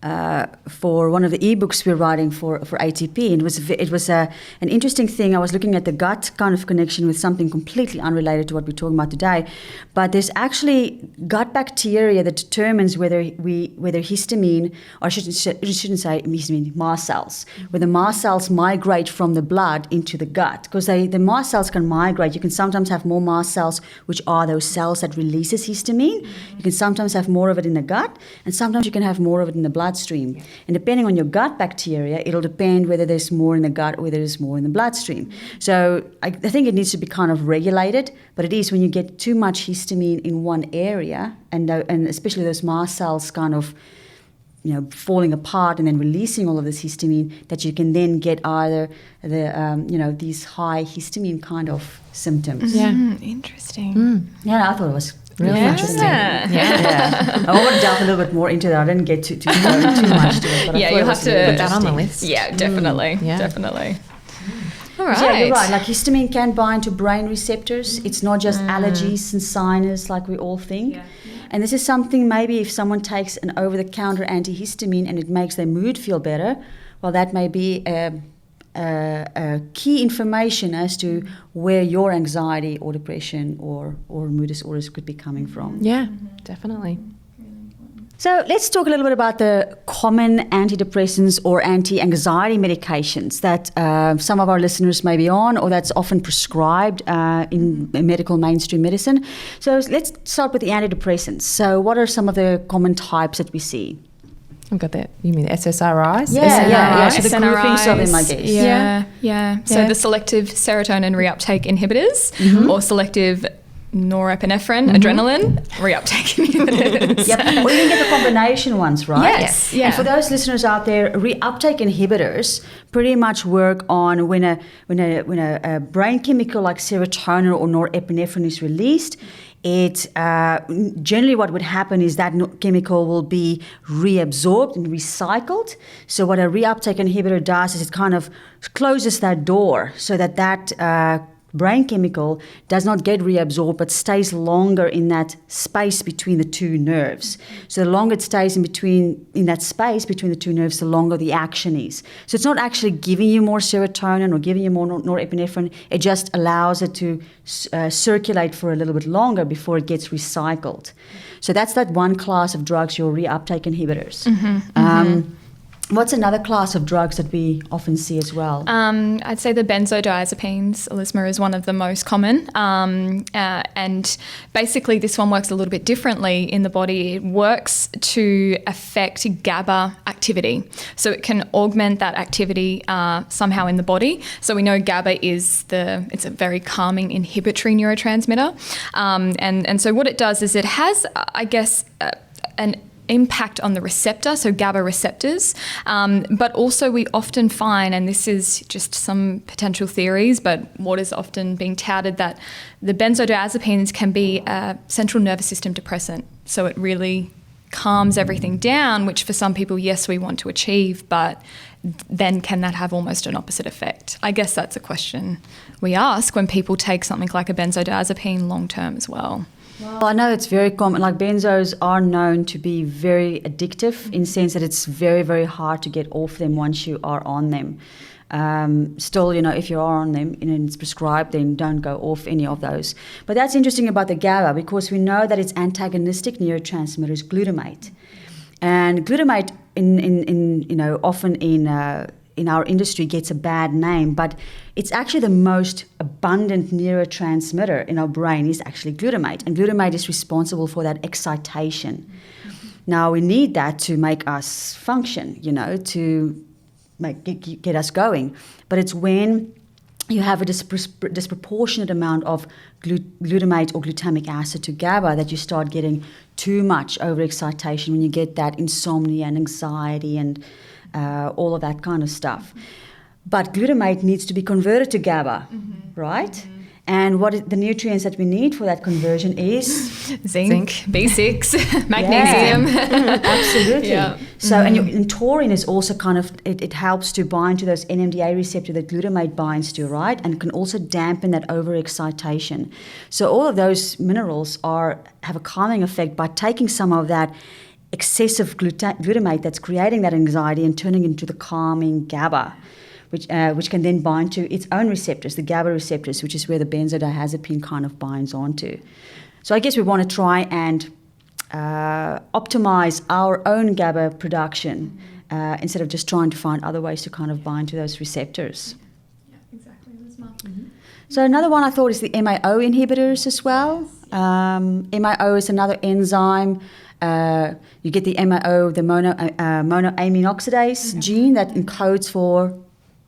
for one of the ebooks we're writing for ATP, and it was an interesting thing. I was looking at the gut kind of connection with something completely unrelated to what we're talking about today, but there's actually gut bacteria that determines whether histamine, or I shouldn't say histamine, mast cells, whether mast cells migrate from the blood into the gut, because the mast cells can migrate. You can sometimes have more mast cells, which are those cells that releases histamine. You can sometimes have more of it in the gut, and sometimes you can have more of it in the bloodstream. And depending on your gut bacteria, it'll depend whether there's more in the gut or whether there's more in the bloodstream. So I think it needs to be kind of regulated, but it is when you get too much histamine in one area, and especially those mast cells kind of falling apart and then releasing all of this histamine, that you can then get either these high histamine kind of symptoms.
Yeah, interesting.
Yeah, I thought it was really interesting.
Yeah.
I want to delve a little bit more into that. I didn't get too much to it. But
Yeah, you'll have to
put that on the list.
Yeah, definitely. Definitely. All right.
Yeah, you're right. Like histamine can bind to brain receptors. It's not just allergies and sinus like we all think. Yeah. And this is something maybe if someone takes an over-the-counter antihistamine and it makes their mood feel better, well, that may be key information as to where your anxiety or depression or mood disorders could be coming from.
Yeah, definitely.
So let's talk a little bit about the common antidepressants or anti-anxiety medications that some of our listeners may be on, or that's often prescribed in medical mainstream medicine. So let's start with the antidepressants. So what are some of the common types that we see?
I've got that. You mean the SSRIs?
Yeah. So the groupings of them, I guess.
Yeah. So the selective serotonin reuptake inhibitors, or selective norepinephrine, adrenaline, reuptake inhibitors.
Yep. Or you can get the combination ones, right?
Yes.
And for those listeners out there, reuptake inhibitors pretty much work on when a brain chemical like serotonin or norepinephrine is released. It generally what would happen is that chemical will be reabsorbed and recycled. So what a reuptake inhibitor does is it kind of closes that door so that brain chemical does not get reabsorbed but stays longer in that space between the two nerves. So the longer it stays in that space between the two nerves, the longer the action is. So it's not actually giving you more serotonin or giving you more norepinephrine. It just allows it to circulate for a little bit longer before it gets recycled. So that's that one class of drugs, your reuptake inhibitors. What's another class of drugs that we often see as well?
I'd say the benzodiazepines, Elisma, is one of the most common. And basically this one works a little bit differently in the body. It works to affect GABA activity. So it can augment that activity somehow in the body. So we know GABA it's a very calming inhibitory neurotransmitter. And so what it does is it has, I guess, an impact on the receptor, so GABA receptors, but also we often find, and this is just some potential theories, but what is often being touted, that the benzodiazepines can be a central nervous system depressant. So it really calms everything down, which for some people, yes, we want to achieve, but then can that have almost an opposite effect? I guess that's a question we ask when people take something like a benzodiazepine long term as well.
Well, I know it's very common. Like benzos are known to be very addictive in the sense that it's very, very hard to get off them once you are on them. Still, if you are on them and it's prescribed, then don't go off any of those. But that's interesting about the GABA because we know that its antagonistic neurotransmitter is glutamate. And glutamate, often in our industry gets a bad name, but it's actually the most abundant neurotransmitter in our brain is actually glutamate. And glutamate is responsible for that excitation. Now, we need that to make us function, to get us going. But it's when you have a disproportionate amount of glutamate or glutamic acid to GABA that you start getting too much overexcitation, when you get that insomnia and anxiety and all of that kind of stuff. But glutamate needs to be converted to GABA, right? And the nutrients that we need for that conversion is?
Zinc. B6, magnesium.
Absolutely.
Yeah.
So, and taurine is also kind of, it helps to bind to those NMDA receptor that glutamate binds to, right? And can also dampen that overexcitation. So all of those minerals have a calming effect by taking some of that excessive glutamate that's creating that anxiety and turning into the calming GABA, which can then bind to its own receptors, the GABA receptors, which is where the benzodiazepine kind of binds onto. So I guess we want to try and optimize our own GABA production instead of just trying to find other ways to kind of bind to those receptors.
Yeah, exactly.
So another one I thought is the MAO inhibitors as well. MAO is another enzyme. You get the MAO, the monoamine oxidase gene that encodes for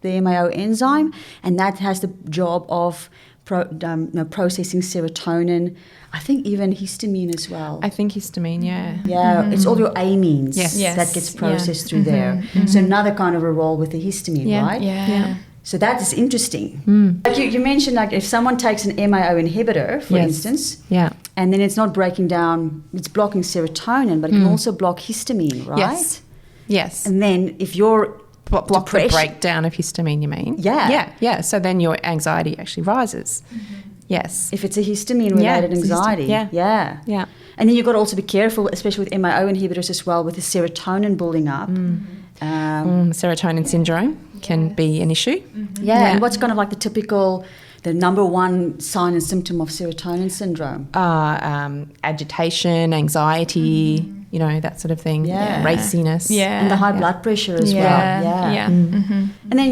the MAO enzyme, and that has the job of processing serotonin. I think even histamine as well.
I think histamine, yeah.
Yeah, it's all your amines
Yes.
that gets processed through there. So another kind of a role with the histamine, right?
Yeah.
So that is interesting. Like you mentioned, like if someone takes an MAO inhibitor, for instance, and then it's not breaking down, it's blocking serotonin, but it can also block histamine, right?
Yes.
And then if you're
block the breakdown of histamine, you mean? Yeah. So then your anxiety actually rises. Yes.
If it's a histamine-related anxiety. Yeah. And then you've got to also be careful, especially with MAO inhibitors as well, with the serotonin building up.
Serotonin syndrome can be an issue.
And what's kind of like the number one sign and symptom of serotonin syndrome?
Agitation, anxiety, that sort of thing. Raciness.
And the high blood pressure as well. And then,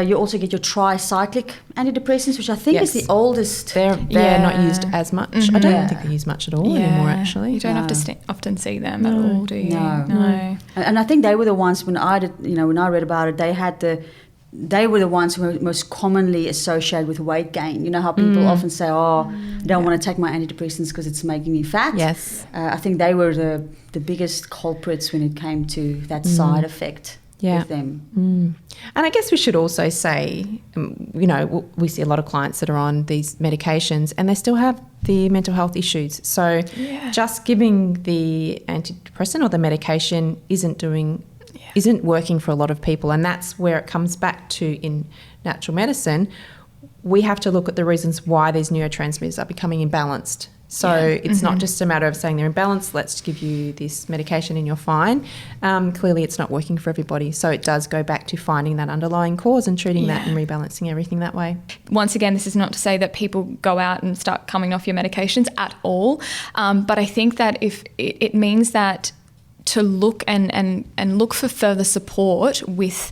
you also get your tricyclic antidepressants, which I think is the oldest.
They're not used as much. I don't think they're used much at all anymore, actually.
You don't have to often see them at all, do you?
No. And I think they were the ones when I did, when I read about it, they were the ones who were most commonly associated with weight gain. You know how people often say, I don't want to take my antidepressants because it's making me fat.
Yes.
I think they were the biggest culprits when it came to that side effect with them.
And I guess we should also say, we see a lot of clients that are on these medications and they still have the mental health issues. So just giving the antidepressant or the medication isn't working for a lot of people, and that's where it comes back to in natural medicine. We have to look at the reasons why these neurotransmitters are becoming imbalanced. So it's not just a matter of saying they're imbalanced, let's give you this medication and you're fine. Clearly it's not working for everybody. So it does go back to finding that underlying cause and treating that and rebalancing everything that way.
Once again, this is not to say that people go out and start coming off your medications at all. But I think that if it means that to look and look for further support with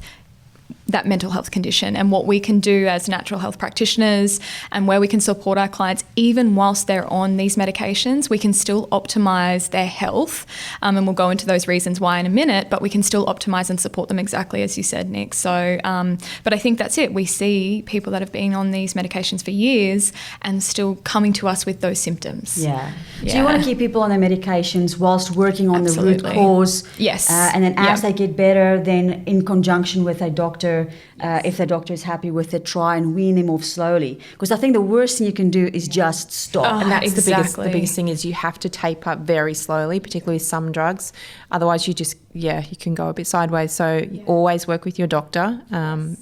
that mental health condition and what we can do as natural health practitioners and where we can support our clients even whilst they're on these medications. We can still optimise their health, and we'll go into those reasons why in a minute, but we can still optimise and support them exactly as you said, Nick. So, but I think that's it. We see people that have been on these medications for years and still coming to us with those symptoms.
So you want to keep people on their medications whilst working on the root cause.
Yes.
And then as they get better, then in conjunction with a doctor, if the doctor is happy with it, try and wean them off slowly. Because I think the worst thing you can do is just stop.
And that's the biggest thing is you have to tape up very slowly, particularly with some drugs. Otherwise you just, you can go a bit sideways. So always work with your doctor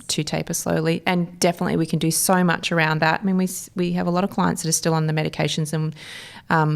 to taper slowly. And definitely we can do so much around that. I mean, we have a lot of clients that are still on the medications and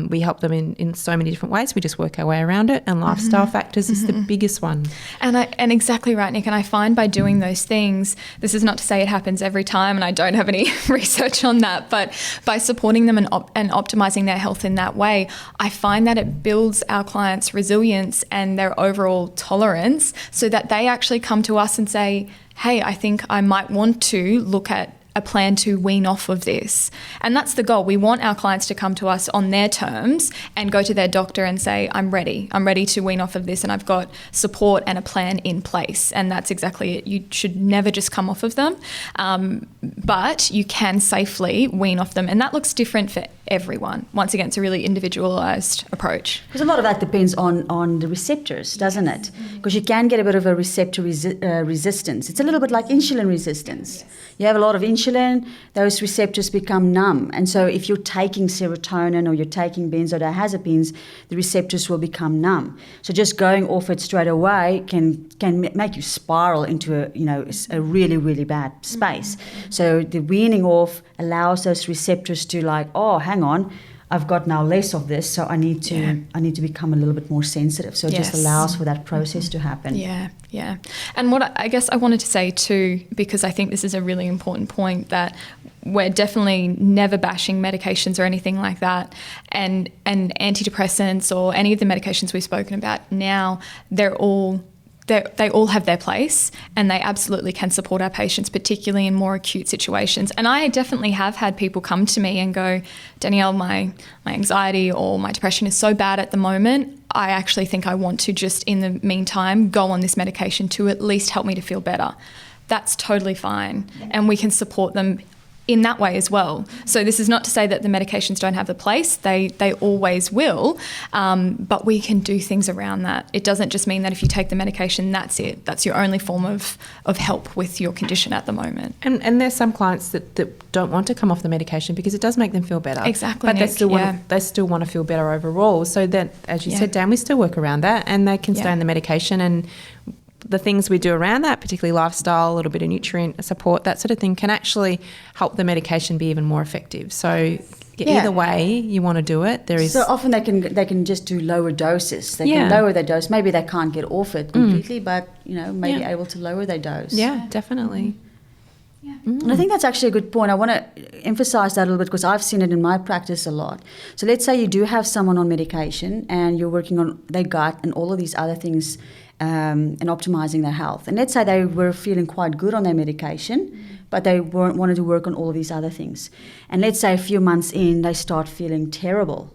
we help them in so many different ways. We just work our way around it, and lifestyle factors is the biggest one.
And exactly right, Nick. And I find by doing those things, this is not to say it happens every time, and I don't have any research on that, but by supporting them and optimizing their health in that way, I find that it builds our clients' resilience and their overall tolerance so that they actually come to us and say, hey, I think I might want to look at a plan to wean off of this. And that's the goal. We want our clients to come to us on their terms and go to their doctor and say, I'm ready to wean off of this, and I've got support and a plan in place. And that's exactly it. You should never just come off of them, but you can safely wean off them. And that looks different for everyone. Once again, it's a really individualized approach.
Because a lot of that depends on the receptors, doesn't it? Because you can get a bit of a receptor resistance. It's a little bit like insulin resistance. You have a lot of insulin, those receptors become numb. And so if you're taking serotonin or you're taking benzodiazepines, the receptors will become numb. So just going off it straight away can make you spiral into a really, really bad space. So the weaning off allows those receptors to hang on, I've got now less of this, so I need to become a little bit more sensitive. So it just allows for that process to happen.
Yeah. And what I guess I wanted to say too, because I think this is a really important point, that we're definitely never bashing medications or anything like that. And antidepressants or any of the medications we've spoken about now, they all have their place, and they absolutely can support our patients, particularly in more acute situations. And I definitely have had people come to me and go, Danielle, my anxiety or my depression is so bad at the moment, I actually think I want to just in the meantime go on this medication to at least help me to feel better. That's totally fine. And we can support them in that way as well. So this is not to say that the medications don't have a place. They always will, but we can do things around that. It doesn't just mean that if you take the medication, that's it. That's your only form of help with your condition at the moment.
And there's some clients that don't want to come off the medication because it does make them feel better.
Exactly,
but
Nick,
they still want to feel better overall. So then, as you said, Dan, we still work around that, and they can stay on the medication, and the things we do around that, particularly lifestyle, a little bit of nutrient support, that sort of thing, can actually help the medication be even more effective. So either way you want to do it, there is.
So often they can just do lower doses. They can lower their dose. Maybe they can't get off it completely, but maybe able to lower their dose.
Yeah, definitely.
Yeah.
And I think that's actually a good point. I want to emphasize that a little bit because I've seen it in my practice a lot. So let's say you do have someone on medication and you're working on their gut and all of these other things and optimizing their health. And let's say they were feeling quite good on their medication, but they wanted to work on all of these other things. And let's say a few months in, they start feeling terrible.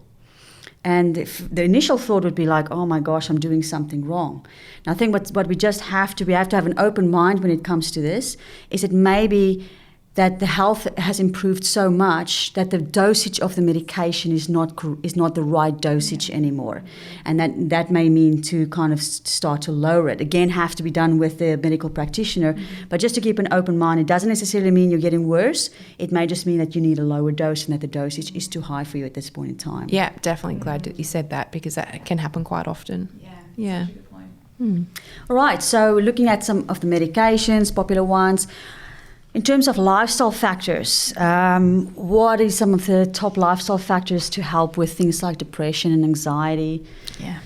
And if the initial thought would be like, oh my gosh, I'm doing something wrong. And I think what we just have to have an open mind when it comes to this, is it maybe that the health has improved so much that the dosage of the medication is not the right dosage anymore. And that may mean to kind of start to lower it. Again, have to be done with the medical practitioner, but just to keep an open mind. It doesn't necessarily mean you're getting worse. It may just mean that you need a lower dose and that the dosage is too high for you at this point in time.
Yeah, definitely glad that you said that, because that can happen quite often. Yeah.
Such a good point.
All right, so looking at some of the medications, popular ones. In terms of lifestyle factors, what are some of the top lifestyle factors to help with things like depression and anxiety?
Yeah.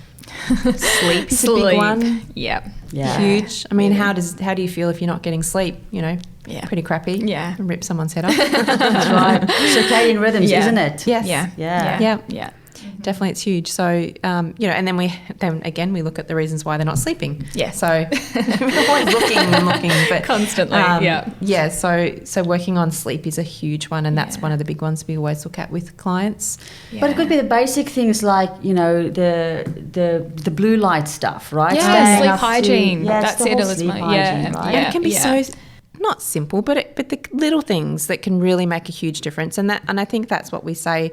Sleep is a big one.
Yeah.
Huge. I mean, how do you feel if you're not getting sleep? Pretty crappy.
Yeah.
Rip someone's head off.
That's right. Circadian rhythms, isn't it?
Yes.
Yeah.
Definitely, it's huge. So, and then we look at the reasons why they're not sleeping.
Yeah.
So we're always looking, but
constantly.
Yeah. So working on sleep is a huge one, and that's one of the big ones we always look at with clients.
Yeah.
But it could be the basic things like the blue light stuff, right?
Yeah,
Staying
sleep
up
hygiene.
That's
That's
the
it.
whole sleep hygiene, right?
And it can be so not simple, but the little things that can really make a huge difference. And I think that's what we say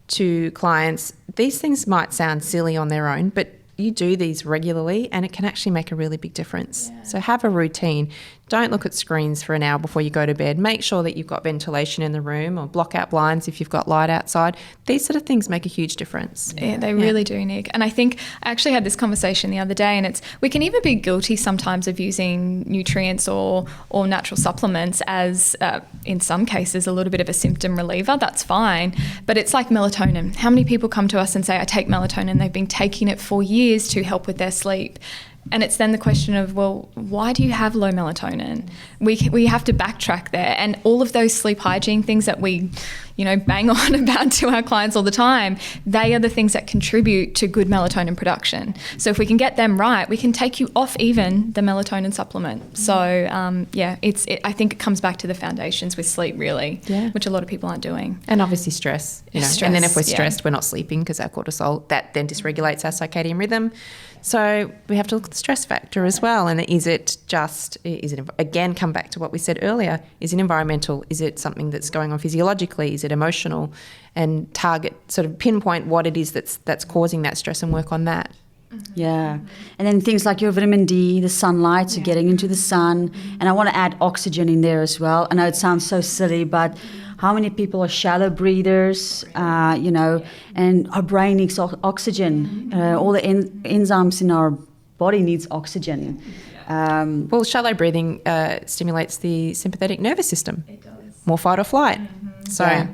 to clients. These things might sound silly on their own, but you do these regularly and it can actually make a really big difference. So have a routine. Don't look at screens for an hour before you go to bed. Make sure that you've got ventilation in the room, or block out blinds if you've got light outside. These sort of things make a huge difference.
Yeah, they really do, Nick. And I think I actually had this conversation the other day, and we can even be guilty sometimes of using nutrients or natural supplements as, in some cases, a little bit of a symptom reliever. That's fine. But it's like melatonin. How many people come to us and say, I take melatonin, they've been taking it for years to help with their sleep? And it's then the question of, well, why do you have low melatonin? We have to backtrack there. And all of those sleep hygiene things that we, bang on about to our clients all the time, they are the things that contribute to good melatonin production. So if we can get them right, we can take you off even the melatonin supplement. So, I think it comes back to the foundations with sleep, really, which a lot of people aren't doing.
And obviously stress.
Stress,
and then if we're stressed, we're not sleeping because our cortisol, that then dysregulates our circadian rhythm. So we have to look at the stress factor as well. And is it again, come back to what we said earlier, is it environmental? Is it something that's going on physiologically? Is it emotional? And target, sort of pinpoint what it is that's causing that stress and work on that.
Yeah. And then things like your vitamin D, the sunlight, so getting into the sun. And I want to add oxygen in there as well. I know it sounds so silly, but how many people are shallow breathers, and our brain needs oxygen. All the enzymes in our body needs oxygen.
Well, shallow breathing stimulates the sympathetic nervous system.
It does.
More fight or flight. So,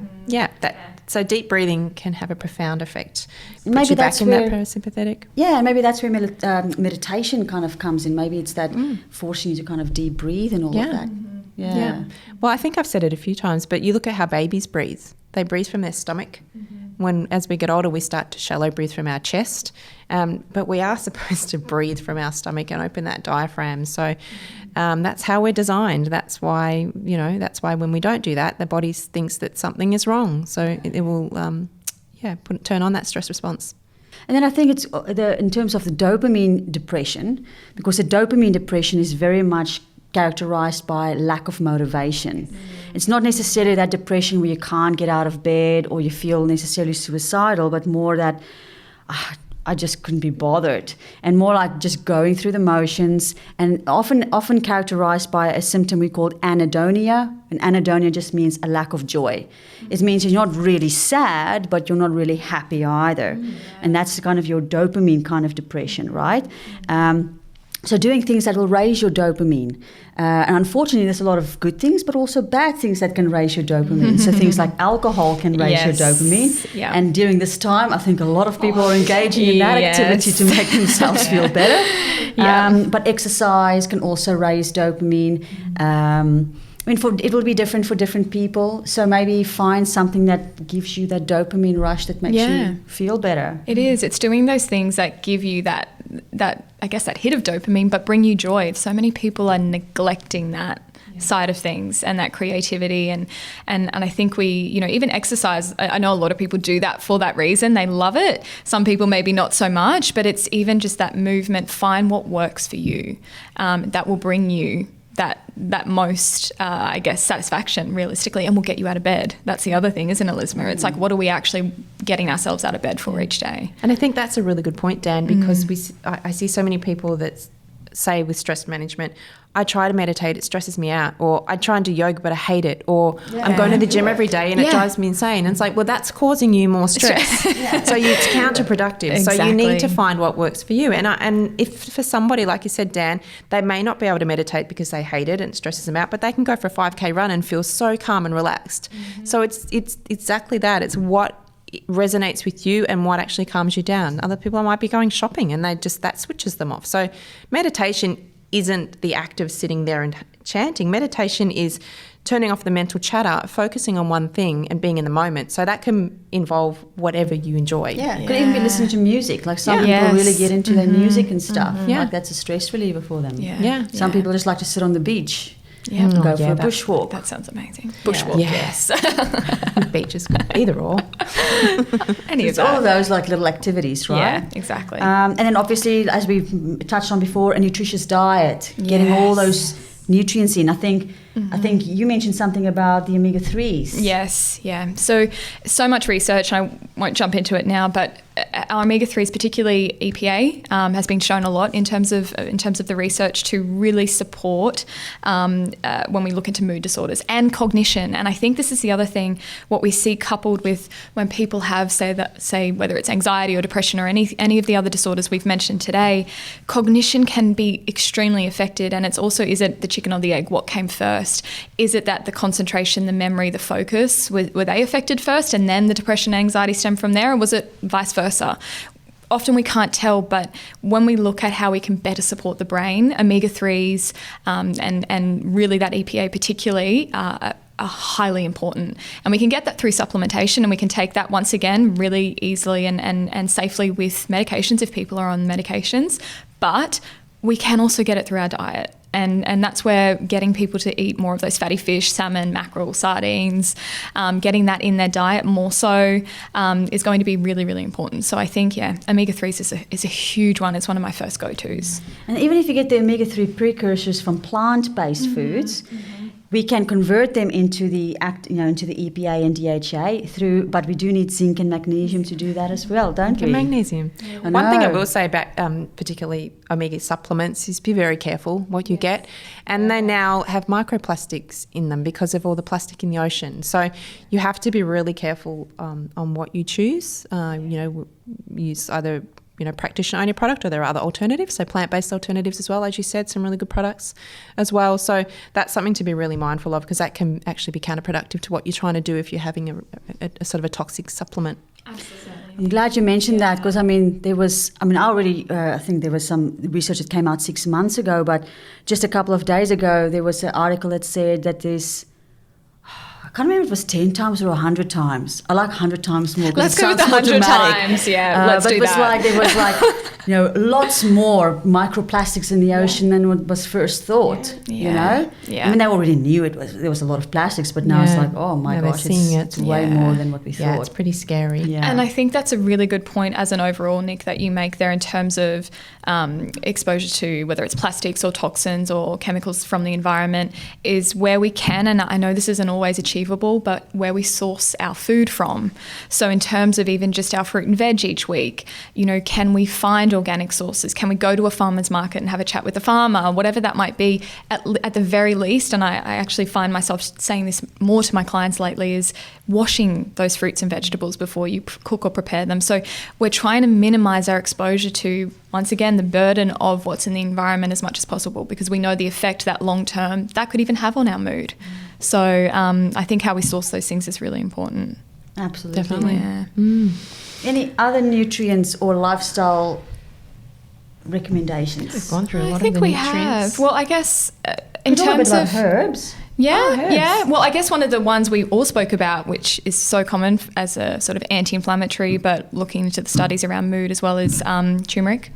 So deep breathing can have a profound effect.
Maybe
Puts you
that's
back in
where-
that parasympathetic.
Yeah, maybe that's where meditation kind of comes in. Maybe it's that forcing you to kind of deep breathe and all of
Yeah.
that. Yeah.
Well, I think I've said it a few times, but you look at how babies breathe. They breathe from their stomach. When, as we get older, we start to shallow breathe from our chest. But we are supposed to breathe from our stomach and open that diaphragm. So that's how we're designed. That's why, when we don't do that, the body thinks that something is wrong. So it will, turn on that stress response.
And then I think it's in terms of the dopamine depression, because the dopamine depression is very much characterized by lack of motivation. It's not necessarily that depression where you can't get out of bed or you feel necessarily suicidal, but more that I just couldn't be bothered, and more like just going through the motions, and often characterized by a symptom we call anadonia. And anadonia just means a lack of joy. It means you're not really sad, but you're not really happy either. And that's kind of your dopamine kind of depression, right? So doing things that will raise your dopamine. And unfortunately, there's a lot of good things, but also bad things that can raise your dopamine. So things like alcohol can raise your dopamine.
Yeah.
And during this time, I think a lot of people are engaging in that activity to make themselves feel better. But exercise can also raise dopamine. It will be different for different people. So maybe find something that gives you that dopamine rush that makes you feel better.
It is. It's doing those things that give you that I guess that hit of dopamine, but bring you joy. So many people are neglecting that side of things and that creativity and I think we, even exercise, I know a lot of people do that for that reason. They love it. Some people maybe not so much, but it's even just that movement. Find what works for you. That will bring you that most, satisfaction realistically, and will get you out of bed. That's the other thing, isn't it, Lisma? It's like, what are we actually getting ourselves out of bed for each day?
And I think that's a really good point, Dan, because I see so many people that say with stress management, I try to meditate, it stresses me out, or I try and do yoga, but I hate it, or I'm going to the gym every day and it drives me insane. And it's like, well, that's causing you more stress. So it's counterproductive.
Exactly.
So you need to find what works for you. And if for somebody, like you said, Dan, they may not be able to meditate because they hate it and it stresses them out, but they can go for a 5K run and feel so calm and relaxed. So it's exactly that. It's what resonates with you and what actually calms you down. Other people might be going shopping and that switches them off. So meditation isn't the act of sitting there and chanting. Meditation is turning off the mental chatter, focusing on one thing and being in the moment. So that can involve whatever you enjoy.
Yeah, could even be listening to music. Like some people really get into their music and stuff. Like that's a stress reliever for them. Some people just like to sit on the beach. Go for a bushwalk.
That sounds amazing. Bushwalk, yes.
Beach is good. Either or.
It's all of those like little activities, right?
Yeah, exactly.
And then obviously, as we've touched on before, a nutritious diet, getting all those nutrients in. I think you mentioned something about the omega-3s.
Yes, yeah. So much research, and I won't jump into it now, but our omega-3s, particularly EPA, has been shown a lot in terms of the research to really support when we look into mood disorders and cognition. And I think this is the other thing, what we see coupled with when people have, say whether it's anxiety or depression or any of the other disorders we've mentioned today, cognition can be extremely affected. And it's also, is it the chicken or the egg? What came first? Is it that the concentration, the memory, the focus, were they affected first and then the depression and anxiety stem from there, or was it vice versa? Often we can't tell, but when we look at how we can better support the brain, omega-3s and really that EPA particularly are highly important. And we can get that through supplementation, and we can take that once again really easily and safely with medications if people are on medications. But we can also get it through our diet. And that's where getting people to eat more of those fatty fish, salmon, mackerel, sardines, getting that in their diet more so is going to be really, really important. So I think, omega-3s is a huge one. It's one of my first go-tos.
And even if you get the omega-3 precursors from plant-based foods, we can convert them into the EPA and DHA but we do need zinc and magnesium to do that as well, don't we?
Magnesium. One thing I will say about particularly omega supplements is be very careful what you get. And they now have microplastics in them because of all the plastic in the ocean. So you have to be really careful on what you choose. Use either practitioner-only product, or there are other alternatives, so plant-based alternatives as well, as you said, some really good products as well. So that's something to be really mindful of, because that can actually be counterproductive to what you're trying to do if you're having a sort of a toxic supplement.
Absolutely.
I'm glad you mentioned that, because I think there was some research that came out 6 months ago, but just a couple of days ago there was an article that said that there's, I can't remember if it was 10 times or 100 times. I like 100 times more.
Let's go with 100 times. Yeah, let's do that.
There was lots more microplastics in the ocean than what was first thought.
Yeah.
I mean, they already knew there was a lot of plastics, but now it's like, oh my gosh, it's way more than what we thought.
Yeah, it's pretty scary.
Yeah.
And I think that's a really good point as an overall, Nick, that you make there in terms of exposure to whether it's plastics or toxins or chemicals from the environment, is where we can, and I know this isn't always achievable, but where we source our food from. So in terms of even just our fruit and veg each week, can we find organic sources? Can we go to a farmer's market and have a chat with the farmer, whatever that might be, at the very least? And I actually find myself saying this more to my clients lately, is washing those fruits and vegetables before you cook or prepare them. So we're trying to minimize our exposure to, once again, the burden of what's in the environment as much as possible, because we know the effect that long term that could even have on our mood. So I think how we source those things is really important.
Absolutely.
Definitely.
Yeah.
Any other nutrients or lifestyle recommendations?
We've gone through a lot
I think
of the
we
nutrients.
have. Well, I guess in
Talk a bit
terms
about
of
herbs.
Yeah. Well, I guess one of the ones we all spoke about, which is so common as a sort of anti-inflammatory, but looking into the studies around mood as well, is turmeric.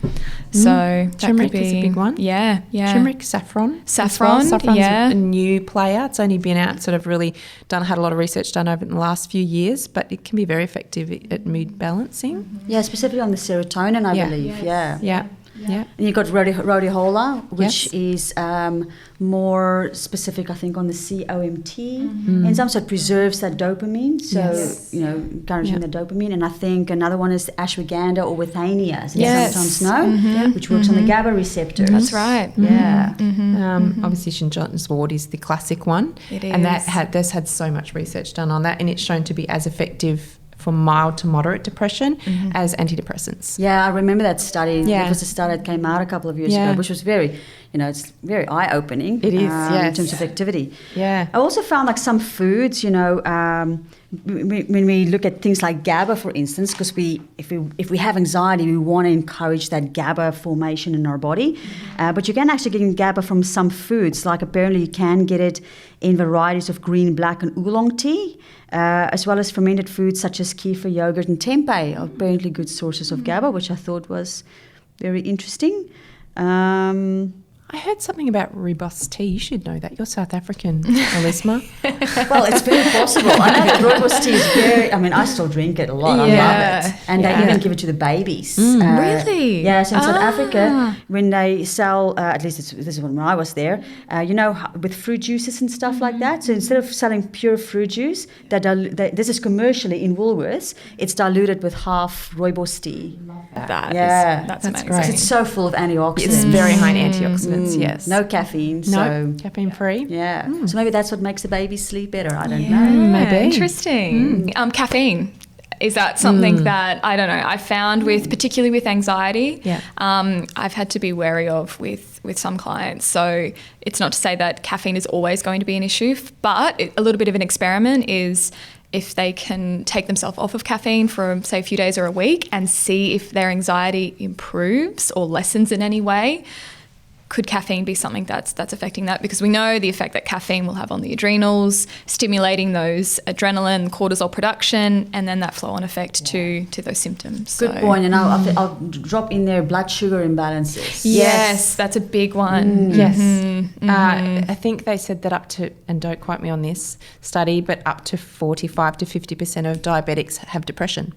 So that
turmeric
could be,
is a big one.
Yeah.
Turmeric, saffron.
Saffron's
a new player. It's only been out, sort of really had a lot of research done over the last few years, but it can be very effective at mood balancing.
Yeah, specifically on the serotonin, I believe.
Yes.
Yeah.
Yeah.
And you've got rhodiola, which is more specific, I think, on the COMT enzyme, so it preserves that dopamine, so, encouraging the dopamine. And I think another one is ashwagandha or withania, as they sometimes know, which works on the GABA receptors.
That's right.
Yeah.
Obviously, St. John's wort is the classic one.
It
and
is.
there's had so much research done on that, and it's shown to be as effective for mild to moderate depression as antidepressants.
Yeah, I remember that study.
Yeah.
It was a study that came out a couple of years ago, which was very, it's very eye-opening.
It is,
in terms of activity.
Yeah.
I also found some foods, when we look at things like GABA, for instance, because if we have anxiety, we want to encourage that GABA formation in our body. But you can actually get GABA from some foods, like apparently you can get it in varieties of green, black, and oolong tea, as well as fermented foods such as kefir, yogurt, and tempeh are apparently good sources of GABA, which I thought was very interesting.
I heard something about rooibos tea. You should know that. You're South African, Elisma.
Well, it's very possible. I know that rooibos tea is I still drink it a lot. I love it. And they even give it to the babies.
Really?
Yeah, so in South Africa, when they sell, at least this is when I was there, with fruit juices and stuff like that. So instead of selling pure fruit juice, this is commercially in Woolworths, it's diluted with half rooibos tea.
That's amazing.
great.
It's so full of antioxidants.
It's very high in antioxidants, yes.
No caffeine.
No, caffeine free.
Yeah. So maybe that's what makes the baby sleep better. I don't know.
Maybe.
Interesting. Caffeine. Is that something that, I don't know, I found particularly with anxiety, I've had to be wary of with some clients. So it's not to say that caffeine is always going to be an issue, but a little bit of an experiment is if they can take themselves off of caffeine for, say, a few days or a week and see if their anxiety improves or lessens in any way. Could caffeine be something that's affecting that? Because we know the effect that caffeine will have on the adrenals, stimulating those adrenaline, cortisol production, and then that flow-on effect to those symptoms.
Good point. And I'll drop in there blood sugar imbalances.
Yes, that's a big one.
I think they said that up to, and don't quote me on this study, but up to 45 to 50% of diabetics have depression.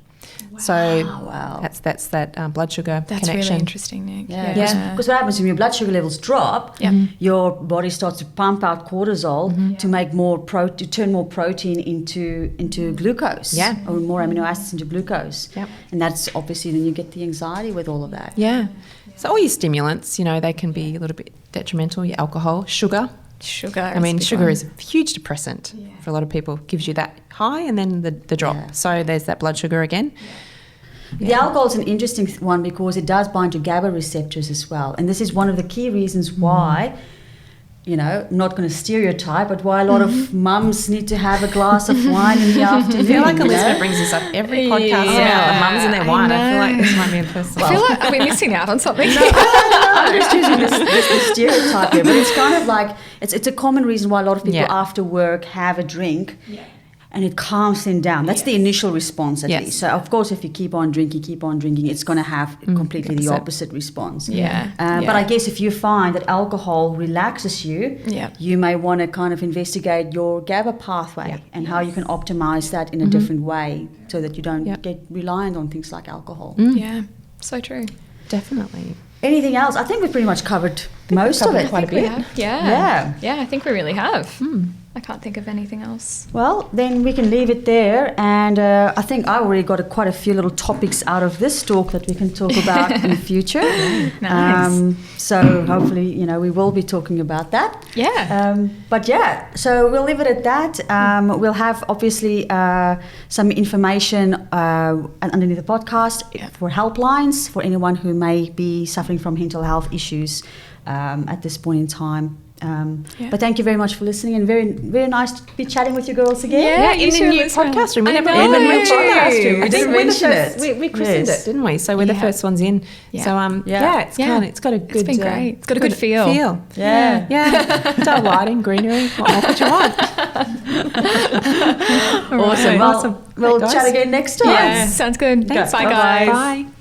Wow.
So that's that blood sugar
That's
connection.
really interesting, Nick.
Yeah. Because what happens when your blood sugar levels drop, your body starts to pump out cortisol to make to turn more protein into glucose.
Yeah.
Or more amino acids into glucose.
Yep.
And that's obviously then you get the anxiety with all of that.
Yeah. So all your stimulants, they can be a little bit detrimental. Your alcohol, sugar. Sugar is a huge depressant for a lot of people. Gives you that high and then the drop.
Yeah.
So there's that blood sugar again.
The alcohol is an interesting one because it does bind to GABA receptors as well. And this is one of the key reasons why, you know, I'm not going to stereotype, but why a lot of mums need to have a glass of wine in the afternoon.
I feel like Elizabeth brings this up every podcast about the mums and their wine. I feel like this might be a personal.
I feel like we're missing out on something.
No, I'm just using this stereotype here, but it's kind of like, it's a common reason why a lot of people after work have a drink. Yeah. And it calms them down. That's the initial response, at least. So, of course, if you keep on drinking, it's going to have completely the opposite response. But I guess if you find that alcohol relaxes you, you may want to kind of investigate your GABA pathway and how you can optimize that in a different way so that you don't get reliant on things like alcohol.
Yeah, so true.
Definitely.
Anything else? I think we've pretty much covered most of it.
Quite a bit. Yeah, I think we really have. I can't think of anything else.
Well, then we can leave it there. And I think I already got quite a few little topics out of this talk that we can talk about in the future.
Nice.
So hopefully, you know, we will be talking about that.
Yeah.
But yeah, so we'll leave it at that. We'll have obviously some information underneath the podcast for helplines for anyone who may be suffering from mental health issues at this point in time. But thank you very much for listening, and very, very nice to be chatting with you girls again.
Yeah, in the new podcast room. We never even mentioned podcast room.
We didn't mention it.
We christened it, didn't we? So we're the first ones in.
Yeah.
So it's got a good.
It's been great. It's got a good feel.
Yeah. Dull lighting, greenery. What more could you want?
Awesome. Well, we'll chat again next time.
Yeah, sounds good. Thanks. Bye, guys.
Bye.